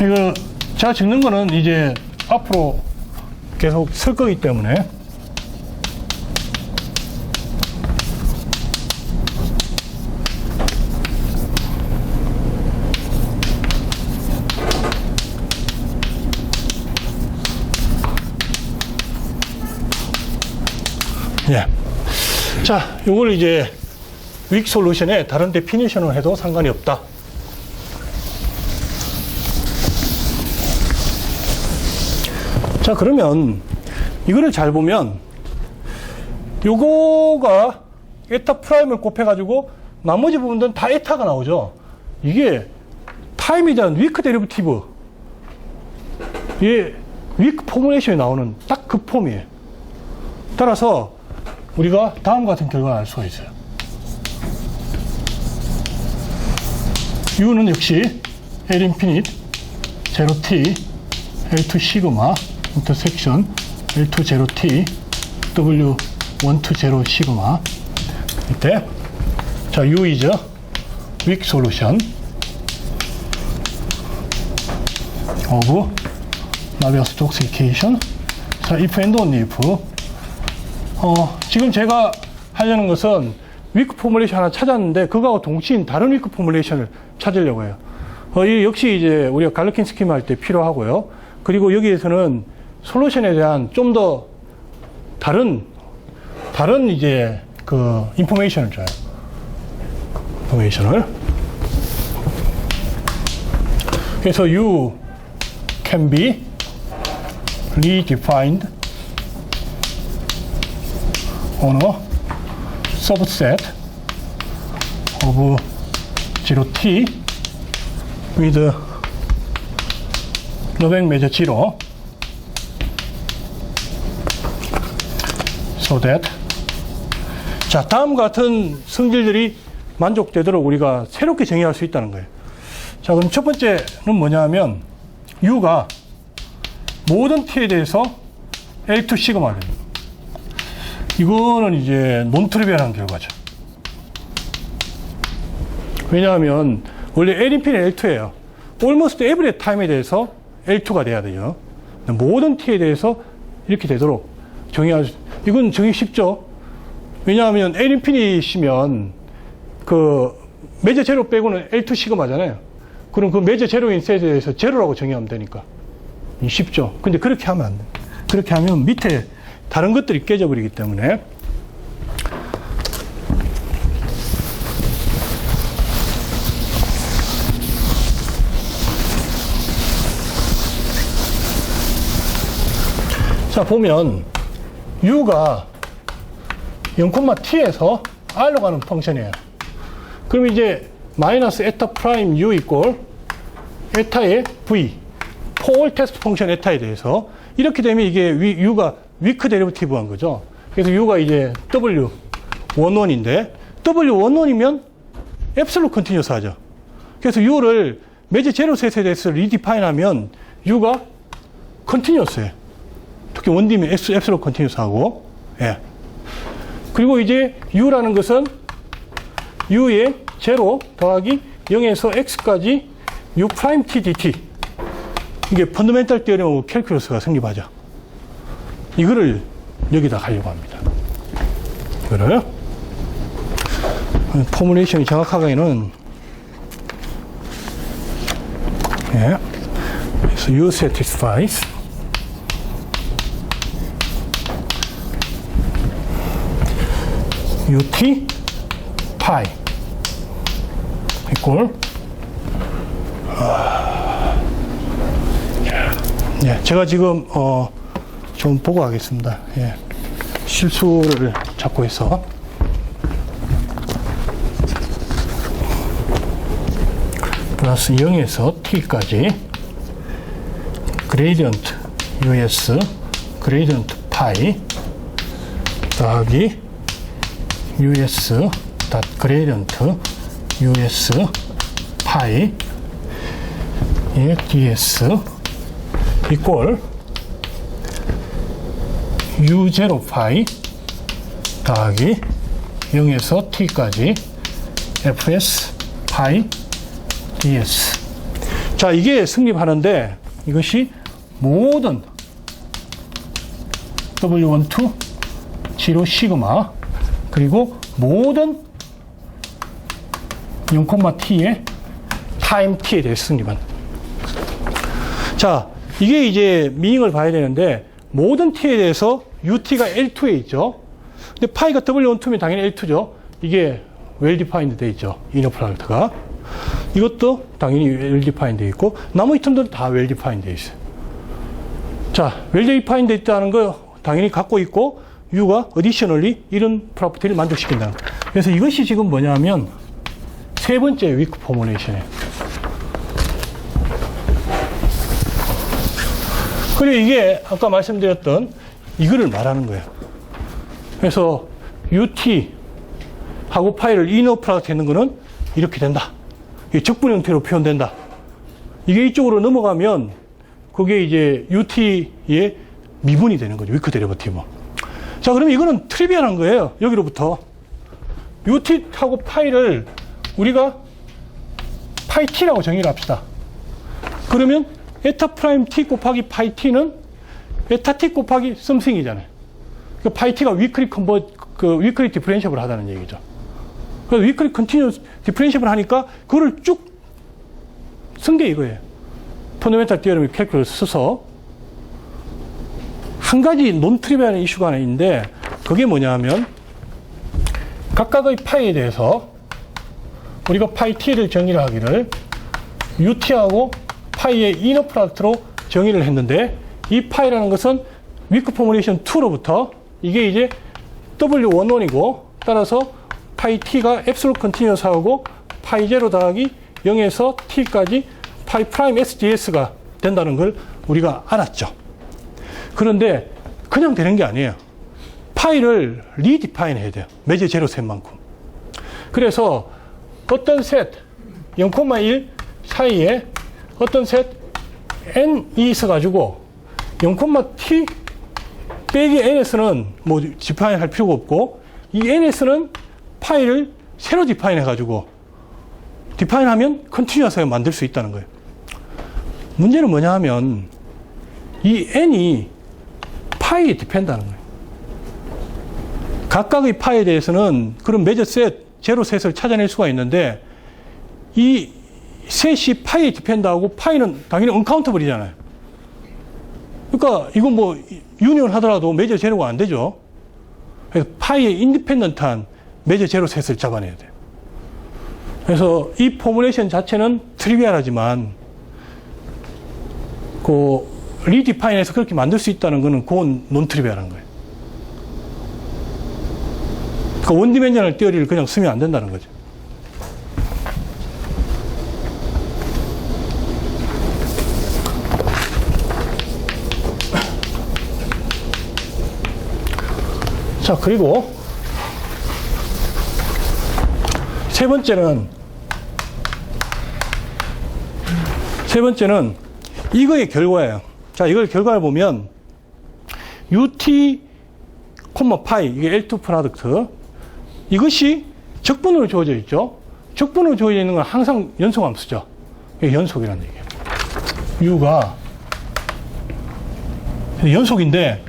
이거 제가 적는 거는 이제 앞으로 계속 쓸 거기 때문에 예. 자, 요걸 이제 윅 솔루션에 다른 데피니션을 해도 상관이 없다. 자, 그러면 이거를 잘 보면 요거가 에타 프라임을 곱해가지고 나머지 부분들은 다 에타가 나오죠. 이게 타임에 대한 위크 데리버티브, 이게 위크 포뮬레이션이 나오는 딱 그 폼이에요. 따라서 우리가 다음 같은 결과를 알 수가 있어요. U는 역시 L 인피니트 0t L2 시그마 인터섹션 L2 0t W 1 to 0 시그마 이때 자 U is weak solution of Navier-Stokes equation. 자, if and only if 지금 제가 하려는 것은 위크 포뮬레이션 하나 찾았는데 그거하고 동시인 다른 위크 포뮬레이션을 찾으려고 해요. 이 역시 이제 우리가 갈러킨 스키마 할 때 필요하고요. 그리고 여기에서는 솔루션에 대한 좀 더 다른 이제 그 인포메이션을 줘요. 인포메이션을. 그래서 U can be redefined on a subset of 0t with Noveng measure 0 so that 자 다음과 같은 성질들이 만족되도록 우리가 새롭게 정의할 수 있다는 거예요. 자 그럼 첫 번째는 뭐냐 하면 U가 모든 T에 대해서 L2 시그마 됩니다. 이거는 이제 논트리비얼한 결과죠. 왜냐하면 원래 L 인피니트 L2예요. almost every time에 대해서 L2가 돼야 돼요. 모든 T에 대해서 이렇게 되도록 정의할 수, 이건 정의 쉽죠. 왜냐하면 L 인피니트면 그 메저 제로 빼고는 L2 시그마잖아요. 그럼 그 메저 제로인 셋에 대해서 제로라고 정의하면 되니까 쉽죠. 근데 그렇게 하면 안 돼. 그렇게 하면 밑에 다른 것들이 깨져버리기 때문에 자 보면 U가 0,t에서 R로 가는 펑션이에요. 그럼 이제 마이너스 에타 프라임 U 이꼴 에타의 V for all test function 에타에 대해서. 이렇게 되면 이게 U가 weak derivative한 거죠. 그래서 U가 이제 W11인데, W11이면 absolute continuous 하죠. 그래서 U를 매제 제로 셋에 대해서 redefine 하면 U가 continuous예요. 특히 원디면 absolute continuous 하고, 예. 그리고 이제 U라는 것은 U의 제로 더하기 0에서 X까지 U 프라임 T dt. 이게 펀더멘탈 티어리 오브 캘큘러스가 성립하죠. 이거를 여기다 가려고 합니다. 이거를 포뮬레이션이 정확하게는 예. 그래서 U satisfies UT 파이 equal 예, 제가 지금 좀 보고 하겠습니다. 예, 실수를 자꾸 해서 플러스 0에서 t까지 그레이디언트 us 그레이디언트 파이 더하기 us 닷 그레이디언트 us 파이 예, ds 이꼴 u0 파이 더하기 0에서 t까지 fs 파이 ds. 자, 이게 성립하는데 이것이 모든 w12 0 시그마 그리고 모든 0,t의 타임 t에 대해서 성립한다. 자, 이게 이제 미잉을 봐야 되는데 모든 t에 대해서 ut가 L2에 있죠. 근데 파이가 W12면 당연히 L2죠. 이게 well defined 돼 있죠. 이너 프로덕트가. 이것도 당연히 well defined 돼 있고 나머지 텀들은 다 well defined 돼 있어요. 자, well defined 돼 있다는 거 당연히 갖고 있고 U가 additionally 이런 프로퍼티를 만족시킨다는 거예요. 그래서 이것이 지금 뭐냐면 세 번째 weak 포뮬레이션이에요. 그리고 이게 아까 말씀드렸던 이거를 말하는 거예요. 그래서 UT하고 파이를 이너 프로덕트 했는 거는 이렇게 된다. 이게 적분 형태로 표현된다. 이게 이쪽으로 넘어가면 그게 이제 UT의 미분이 되는 거죠. 위크 데리버티브. 자, 그러면 이거는 트리비얼한 거예요. 여기로부터. UT하고 파이를 우리가 파이 T라고 정의를 합시다. 그러면 에타 프라임 T 곱하기 파이 T는 에타 T 곱하기 썸씽이잖아요. 그 파이 T가 위클리 위클리 디퍼렌셔블 하다는 얘기죠. 그래서 위클리 컨티뉴스 디퍼렌셔블 하니까 그거를 쭉 쓴 게 이거예요. 펀더멘탈 티어리 캘큘러스 써서 한 가지 논 트리비얼한 이슈가 하나 있는데 그게 뭐냐면 각각의 파이에 대해서 우리가 파이 T를 정의를 하기를 UT하고 파이의 이너 프로덕트로 정의를 했는데 이 파이라는 것은 위크 포뮬레이션 2로부터 이게 이제 W11이고 따라서 파이 T가 앱솔루트 컨티뉴어스하고 파이 제로 더하기 0에서 T까지 파이 프라임 SDS가 된다는 걸 우리가 알았죠. 그런데 그냥 되는 게 아니에요. 파이를 리디파인 해야 돼요. 매제 제로 셋만큼. 그래서 어떤 셋 0,1 사이에 어떤 셋 n이 있어가지고 0,t 빼기 ns는 뭐 디파인 할 필요가 없고 이 ns는 파이를 새로 디파인 해가지고 디파인 하면 컨티뉴어스하게 만들 수 있다는 거예요. 문제는 뭐냐 하면 이 n이 파이에 디펜드하는 거예요. 각각의 파이에 대해서는 그런 매저 셋, 제로 셋을 찾아낼 수가 있는데 이 셋이 파이에 디펜드하고 파이는 당연히 언카운터블이잖아요. 그러니까 이건 뭐 유니온 하더라도 매저 제로가 안 되죠. 그래서 파이의 인디펜던트한 매저 제로 셋을 잡아내야 돼요. 그래서 이 포뮬레이션 자체는 트리비얼하지만 그 리디파인에서 그렇게 만들 수 있다는 거는 그건 논 트리비얼한 거예요. 그 원디멘셔널 티어리를 그냥 쓰면 안 된다는 거죠. 자, 그리고 세 번째는 이거의 결과예요. 자, 이걸 결과를 보면 UT, 파이, 이게 L2 프로덕트. 이것이 적분으로 주어져 있죠. 적분으로 주어져 있는 건 항상 연속함수죠. 이게 연속이라는 얘기예요. U가 연속인데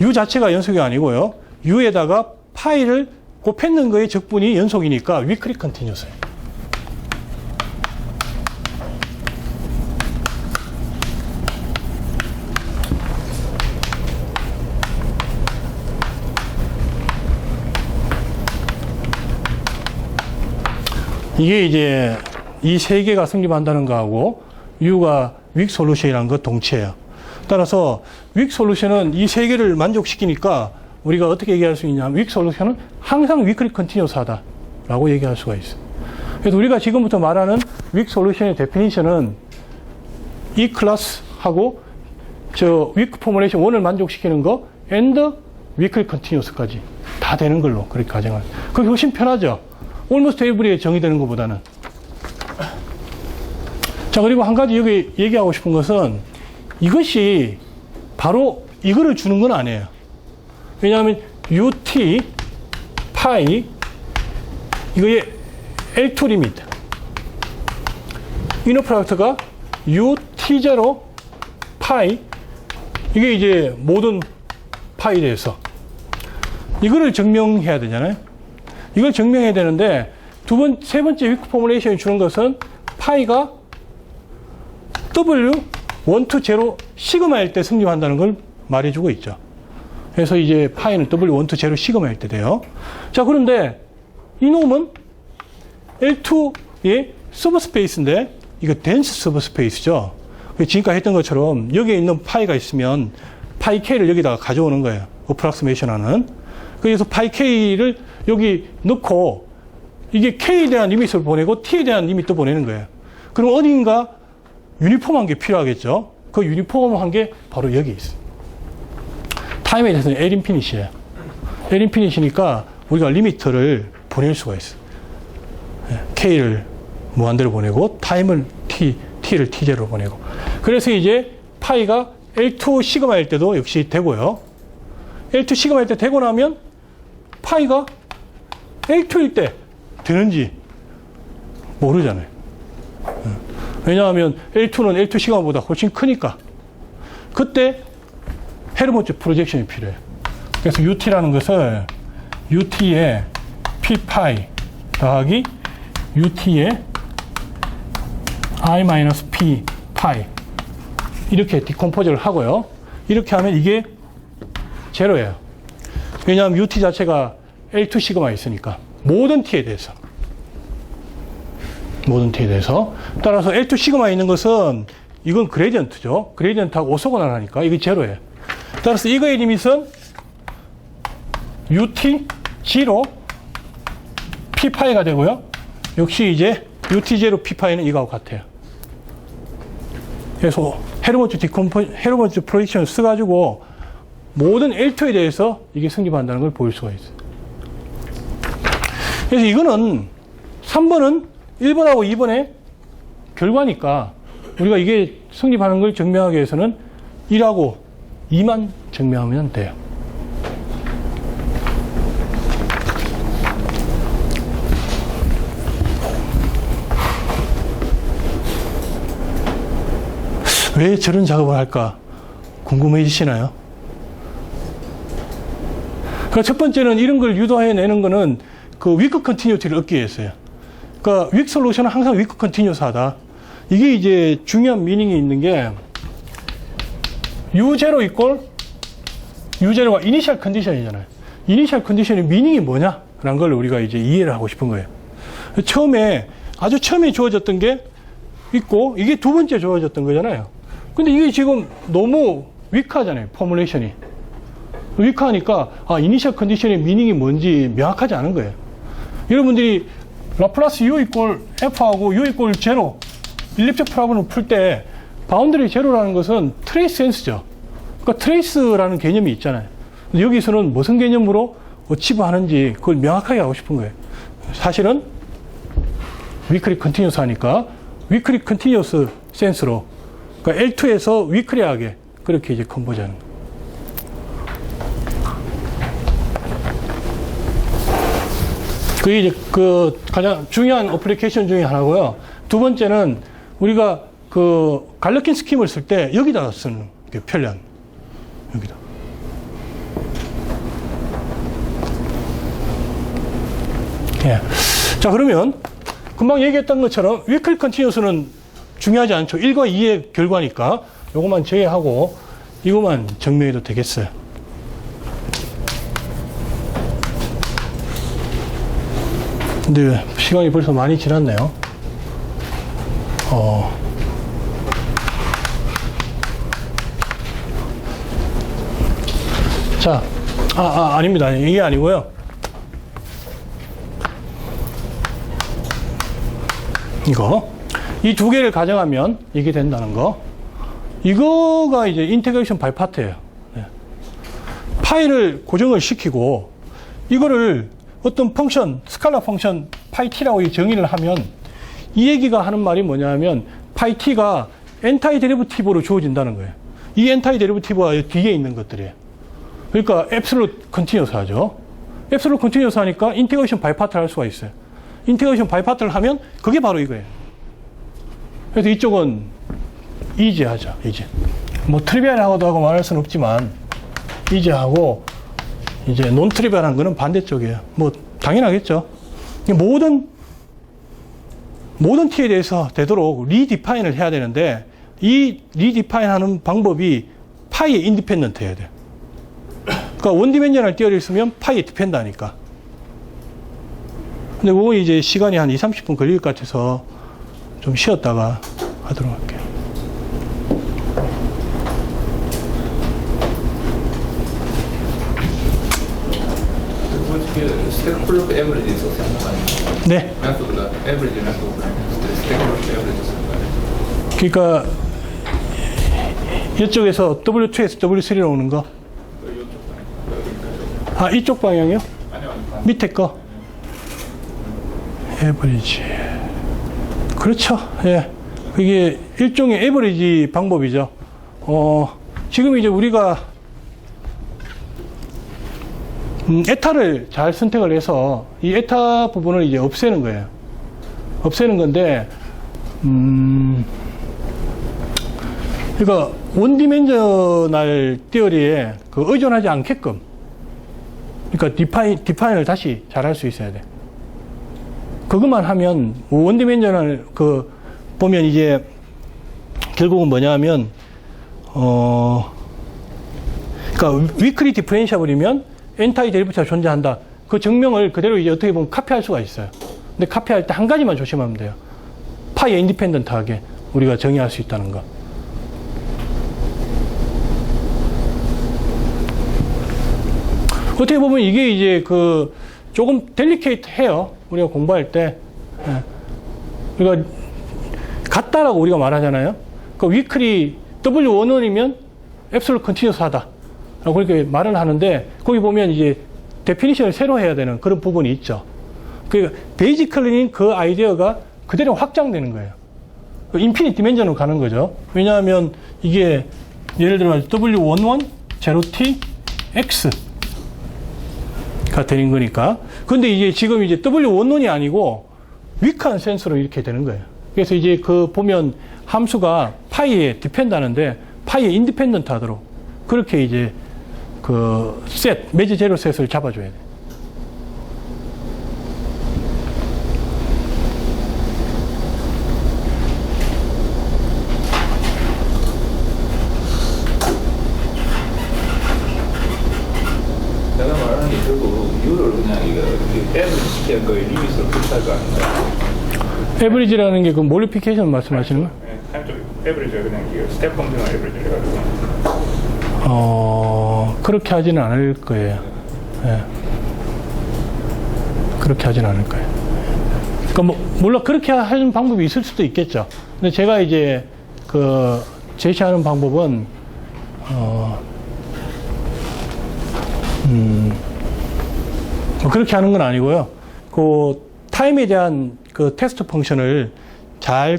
U 자체가 연속이 아니고요. U에다가 파이를 곱했는 거의 적분이 연속이니까 위클리 컨티뉴어스예요. 이게 이제 이 세 개가 성립한다는 거하고 U가 윅 솔루션이라는 거 동치예요. 따라서 윅 솔루션은 이 세 개를 만족시키니까 우리가 어떻게 얘기할 수 있냐면 윅 솔루션은 항상 위클리 컨티뉴어스하다 라고 얘기할 수가 있어요. 그래서 우리가 지금부터 말하는 윅 솔루션의 데피니션은 이 클래스하고 저 윅 포뮬레이션 1을 만족시키는 거 and 위클리 컨티뉴어스까지 다 되는 걸로 그렇게 가정을. 그게 훨씬 편하죠. almost every에 정의되는 것보다는. 자, 그리고 한 가지 여기 얘기하고 싶은 것은 이것이 바로 이거를 주는 건 아니에요. 왜냐하면 UT, 파이, 이거의 L2 리미트. 이너 프로덕트가 UT0, 파이, 이게 이제 모든 파이에 대해서. 이거를 증명해야 되잖아요. 이걸 증명해야 되는데 세 번째 윅 포뮬레이션이 주는 것은 파이가 W 1 to 0 시그마일 때 성립한다는 걸 말해주고 있죠. 그래서 이제 파이는 W 1 to 0 시그마일 때 돼요. 자, 그런데 이놈은 L2의 서브스페이스인데 이거 덴스 서브스페이스죠. 지금까지 했던 것처럼 여기에 있는 파이가 있으면 파이 K를 여기다가 가져오는 거예요. 어프락시메이션 하는. 그래서 파이 K를 여기 넣고 이게 K에 대한 리밋을 보내고 T에 대한 리밋도 보내는 거예요. 그럼 어딘가 유니폼한 게 필요하겠죠. 그 유니폼한 게 바로 여기 있어요. 타임에 대해서는 L 인피니시예요. L 인피니시니까 우리가 리미터를 보낼 수가 있어요. K를 무한대로 보내고 타임을 T를 T0로 보내고. 그래서 이제 파이가 L2 시그마일 때도 역시 되고요. L2 시그마일 때 되고 나면 파이가 L2일 때 되는지 모르잖아요. 왜냐하면 L2는 L2 시그마보다 훨씬 크니까. 그때 헤르모츠 프로젝션이 필요해요. 그래서 UT라는 것을 UT의 P파이 더하기 UT의 I-P 파이 이렇게 디컴포즈를 하고요. 이렇게 하면 이게 제로예요. 왜냐하면 UT 자체가 L2 시그마 있으니까 모든 T에 대해서 따라서 L2 시그마 있는 것은 이건 그레디언트죠. 그레디언트하고 오소고날 하니까 이게 제로예요. 따라서 이거의 리밋은 UT 0 P파이가 되고요. 역시 이제 UT 0 P파이는 이거하고 같아요. 그래서 헤르모츠 프로젝션을 써가지고 모든 L2에 대해서 이게 성립한다는 걸 보일 수가 있어요. 그래서 이거는 3번은 1번하고 2번의 결과니까 우리가 이게 성립하는 걸 증명하기 위해서는 1하고 2만 증명하면 돼요. 왜 저런 작업을 할까 궁금해지시나요? 그러니까 첫 번째는 이런 걸 유도해내는 거는 그 위크 컨티뉴티를 얻기 위해서요. 그러니까 윅 솔루션은 항상 위크 컨티뉴스하다. 이게 이제 중요한 미닝이 있는 게 U0 이꼴 U0가 이니셜 컨디션이잖아요. 이니셜 컨디션의 미닝이 뭐냐라는 걸 우리가 이제 이해를 하고 싶은 거예요. 아주 처음에 주어졌던 게 있고 이게 두 번째 주어졌던 거잖아요. 근데 이게 지금 너무 위크하잖아요. 포뮬레이션이. 위크하니까 이니셜 컨디션의 미닝이 뭔지 명확하지 않은 거예요. 여러분들이 라플라스 U 이꼴 F하고 U 이꼴 0 일립적 프로블럼을 풀 때 바운더리 제로라는 것은 트레이스 센스죠. 그러니까 트레이스라는 개념이 있잖아요. 근데 여기서는 무슨 개념으로 어치브 하는지 그걸 명확하게 하고 싶은 거예요. 사실은 위클리 컨티뉴스 하니까 위클리 컨티뉴스 센스로 그러니까 L2에서 위클리하게 그렇게 이제 컨버전. 그게 이제 그 가장 중요한 어플리케이션 중에 하나고요. 두 번째는 우리가 그 갈러킨 스킴을 쓸 때 여기다가 쓰는 게 편리한 여기다. 예. 자, 그러면 금방 얘기했던 것처럼 위클리 컨티뉴스는 중요하지 않죠. 1과 2의 결과니까 요것만 제외하고 이것만 증명해도 되겠어요. 근데 시간이 벌써 많이 지났네요. 자, 아닙니다. 이게 아니고요. 이거. 이 두 개를 가정하면 이게 된다는 거. 이거가 이제 인테그레이션 바이 파트예요. 네. 파이를 고정을 시키고 이거를 어떤 펑션, 스칼라 펑션 파이 t라고 정의를 하면 이 얘기가 하는 말이 뭐냐면 파이 t가 엔타이 데리버티브로 주어진다는 거예요. 이 엔타이 데리버티브가 뒤에 있는 것들이에요. 그러니까 앱솔루트 컨티뉴어스 하죠. 앱솔루트 컨티뉴어스 하니까 인테그레이션 바이 파트를 할 수가 있어요. 인테그레이션 바이 파트를 하면 그게 바로 이거예요. 그래서 이쪽은 이지 하죠. 이지. 뭐 트리비얼하고도 하고 말할 수는 없지만 이지 하고 이제 논 트리비얼한 거는 반대쪽이에요. 뭐 당연하겠죠. 모든 t에 대해서 되도록 리디파인을 해야 되는데 이 리디파인 하는 방법이 파이에 인디펜던트 해야 돼요. 그러니까 원디멘셔널 띠어리를 쓰면 파이에 디펜드 하니까. 근데 그건 이제 시간이 한 20-30분 걸릴 것 같아서 좀 쉬었다가 하도록 할게요. 스택 플러스 에버리지 있어서 생각하는 네. 메소드가 에버리지 메소드가 스택 플러스 에버리지 생각하는 그러니까 이쪽에서 W2에서 W3로 오는 거. 이쪽 방향이요? 밑에 거. 에버리지. 그렇죠. 예. 이게 일종의 에버리지 방법이죠. 지금 이제 우리가 에타를 잘 선택을 해서 이 에타 부분을 이제 없애는 거예요. 없애는 건데, 그러니까 원디멘셔널 띠어리에 그 의존하지 않게끔, 그러니까 디파인을 다시 잘 할 수 있어야 돼. 그것만 하면 원디멘셔널 그 보면 이제 결국은 뭐냐면 그러니까 위클리 디퍼렌시블이면 엔타이 데리버티브가 존재한다. 그 증명을 그대로 이제 어떻게 보면 카피할 수가 있어요. 근데 카피할 때 한 가지만 조심하면 돼요. 파이에 인디펜던트하게 우리가 정의할 수 있다는 거. 어떻게 보면 이게 이제 그 조금 델리케이트 해요. 우리가 공부할 때. 그러니까 같다라고 우리가 말하잖아요. 그 위클리 W11이면 앱솔루트 컨티뉴스 하다. 라고 그렇게 말을 하는데 거기 보면 이제 데피니션을 새로 해야 되는 그런 부분이 있죠. 그 베이지컬리는 그 아이디어가 그대로 확장되는 거예요. 인피니트 디멘전으로 가는 거죠. 왜냐하면 이게 예를 들어 W11 0t x 가 되는 거니까. 근데 이제 지금 이제 W11이 아니고 위크한 센서로 이렇게 되는 거예요. 그래서 이제 그 보면 함수가 파이에 디펜드 하는데 파이에 인디펜던트 하도록 그렇게 이제 그 셋, 매지 제로 셋을 잡아줘야 돼. 내가 말하는 게 결국 이유를 그냥 이거 에버리지 시키는 거에 리밋을 붙할 거 아닌가? 에버리지라는 게 그 몰리피케이션 말씀하시는 거예요? 네, 한쪽 에버리지가 그냥 이게 스텝 펑션을 에버리지를 해가지고 그렇게 하지는 않을 거예요. 예. 그렇게 하지는 않을 거예요. 그러니까 뭐, 물론 그렇게 하는 방법이 있을 수도 있겠죠. 근데 제가 이제 제시하는 방법은, 그렇게 하는 건 아니고요. 그 타임에 대한 그 테스트 펑션을 잘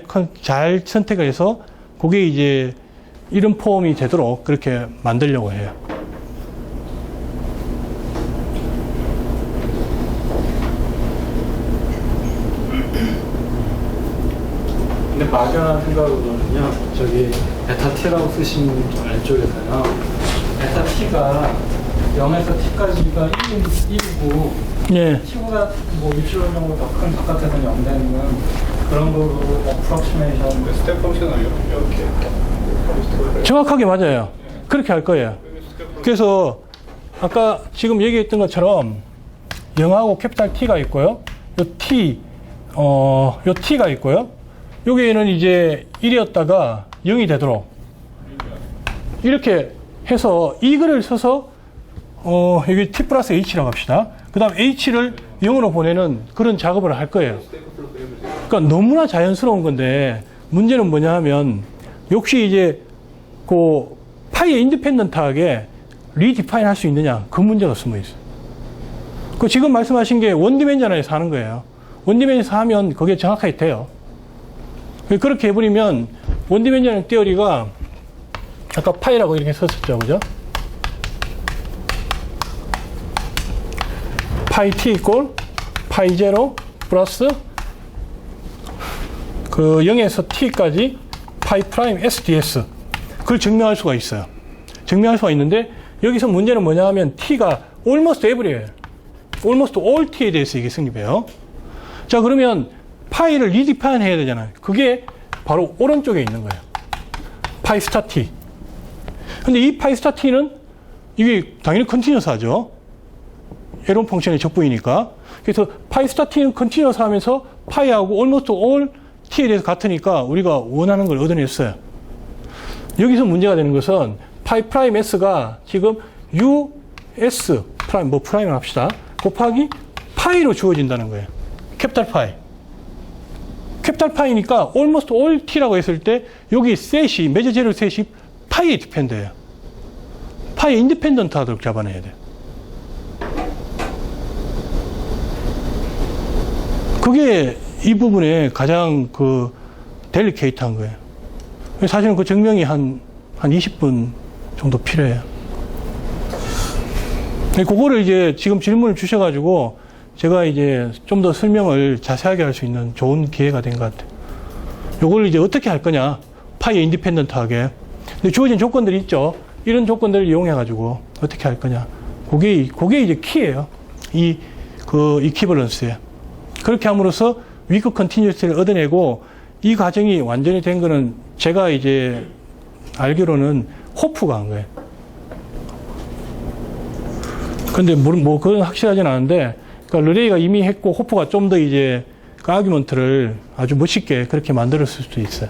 선택을 해서 그게 이제 이런 폼이 되도록 그렇게 만들려고 해요. 근데 막연한 생각으로는요, 저기 베타 T라고 쓰신 왼쪽에서요, 베타 T가 0에서 T까지가 1이고, 예. T보다 뭐 입시론 정도 더 큰 바깥에서는 0 되는 그런 거로 어프로시메이션. 스텝 펑션을 이렇게 정확하게 맞아요. 그렇게 할 거예요. 그래서 아까 지금 얘기했던 것처럼 0하고 캐피탈 T가 있고요. 요 T가 있고요. 여기에는 이제 1이었다가 0이 되도록 이렇게 해서 이 글을 써서 여기 T 플러스 H라고 합시다. 그 다음 H를 0으로 보내는 그런 작업을 할 거예요. 그러니까 너무나 자연스러운 건데 문제는 뭐냐 하면 역시 이제 그 파이에 인디펜던트하게 리디파인 할 수 있느냐 그 문제가 숨어 있어요. 그 지금 말씀하신 게 원디멘전에서 하는 거예요. 원디멘전에서 하면 그게 정확하게 돼요. 그렇게 해버리면 원디멘전al 띠어리가 아까 파이라고 이렇게 썼었죠, 그죠? 파이 t 이꼴 파이 제로 플러스 그 0에서 t까지 파이 프라임 sds 그걸 증명할 수가 있어요. 증명할 수가 있는데 여기서 문제는 뭐냐 하면 t가 almost everywhere, almost all t에 대해서 이게 성립해요. 자, 그러면 파이를 리디파인 해야 되잖아요. 그게 바로 오른쪽에 있는 거예요. 파이 스타 t. 근데 이 파이 스타 t는 이게 당연히 컨티뉴어스 하죠. 에론 펑션의 적분이니까. 그래서 파이 스타 t는 컨티뉴어스 하면서 파이하고 almost all t에 대해서 같으니까 우리가 원하는 걸 얻어냈어요. 여기서 문제가 되는 것은 파이 프라임 s가 지금 us 프라임, 뭐 프라임을 합시다. 곱하기 파이로 주어진다는 거예요. 캐피탈 파이. 캐피탈 파이니까 almost all t라고 했을 때 여기 셋이, 메저 제로 셋이 파이에 디펜드해요. 파이에 인디펜던트 하도록 잡아내야 돼요. 그게 이 부분에 가장 그 델리케이트한 거예요. 사실은 그 증명이 한 20분 정도 필요해요. 그거를 이제 지금 질문을 주셔가지고 제가 이제 좀 더 설명을 자세하게 할 수 있는 좋은 기회가 된 것 같아요. 요걸 이제 어떻게 할 거냐. 파이에 인디펜던트하게. 근데 주어진 조건들이 있죠. 이런 조건들을 이용해가지고 어떻게 할 거냐. 그게 이제 키예요. 그 이퀴벌런스에. 그렇게 함으로써 위크 컨티뉴티를 얻어내고 이 과정이 완전히 된 거는 제가 이제 알기로는 호프가 한 거예요. 근데 뭐 그건 확실하진 않은데 그러니까 르레이가 이미 했고 호프가 좀 더 이제 그 아규먼트를 아주 멋있게 그렇게 만들었을 수도 있어요.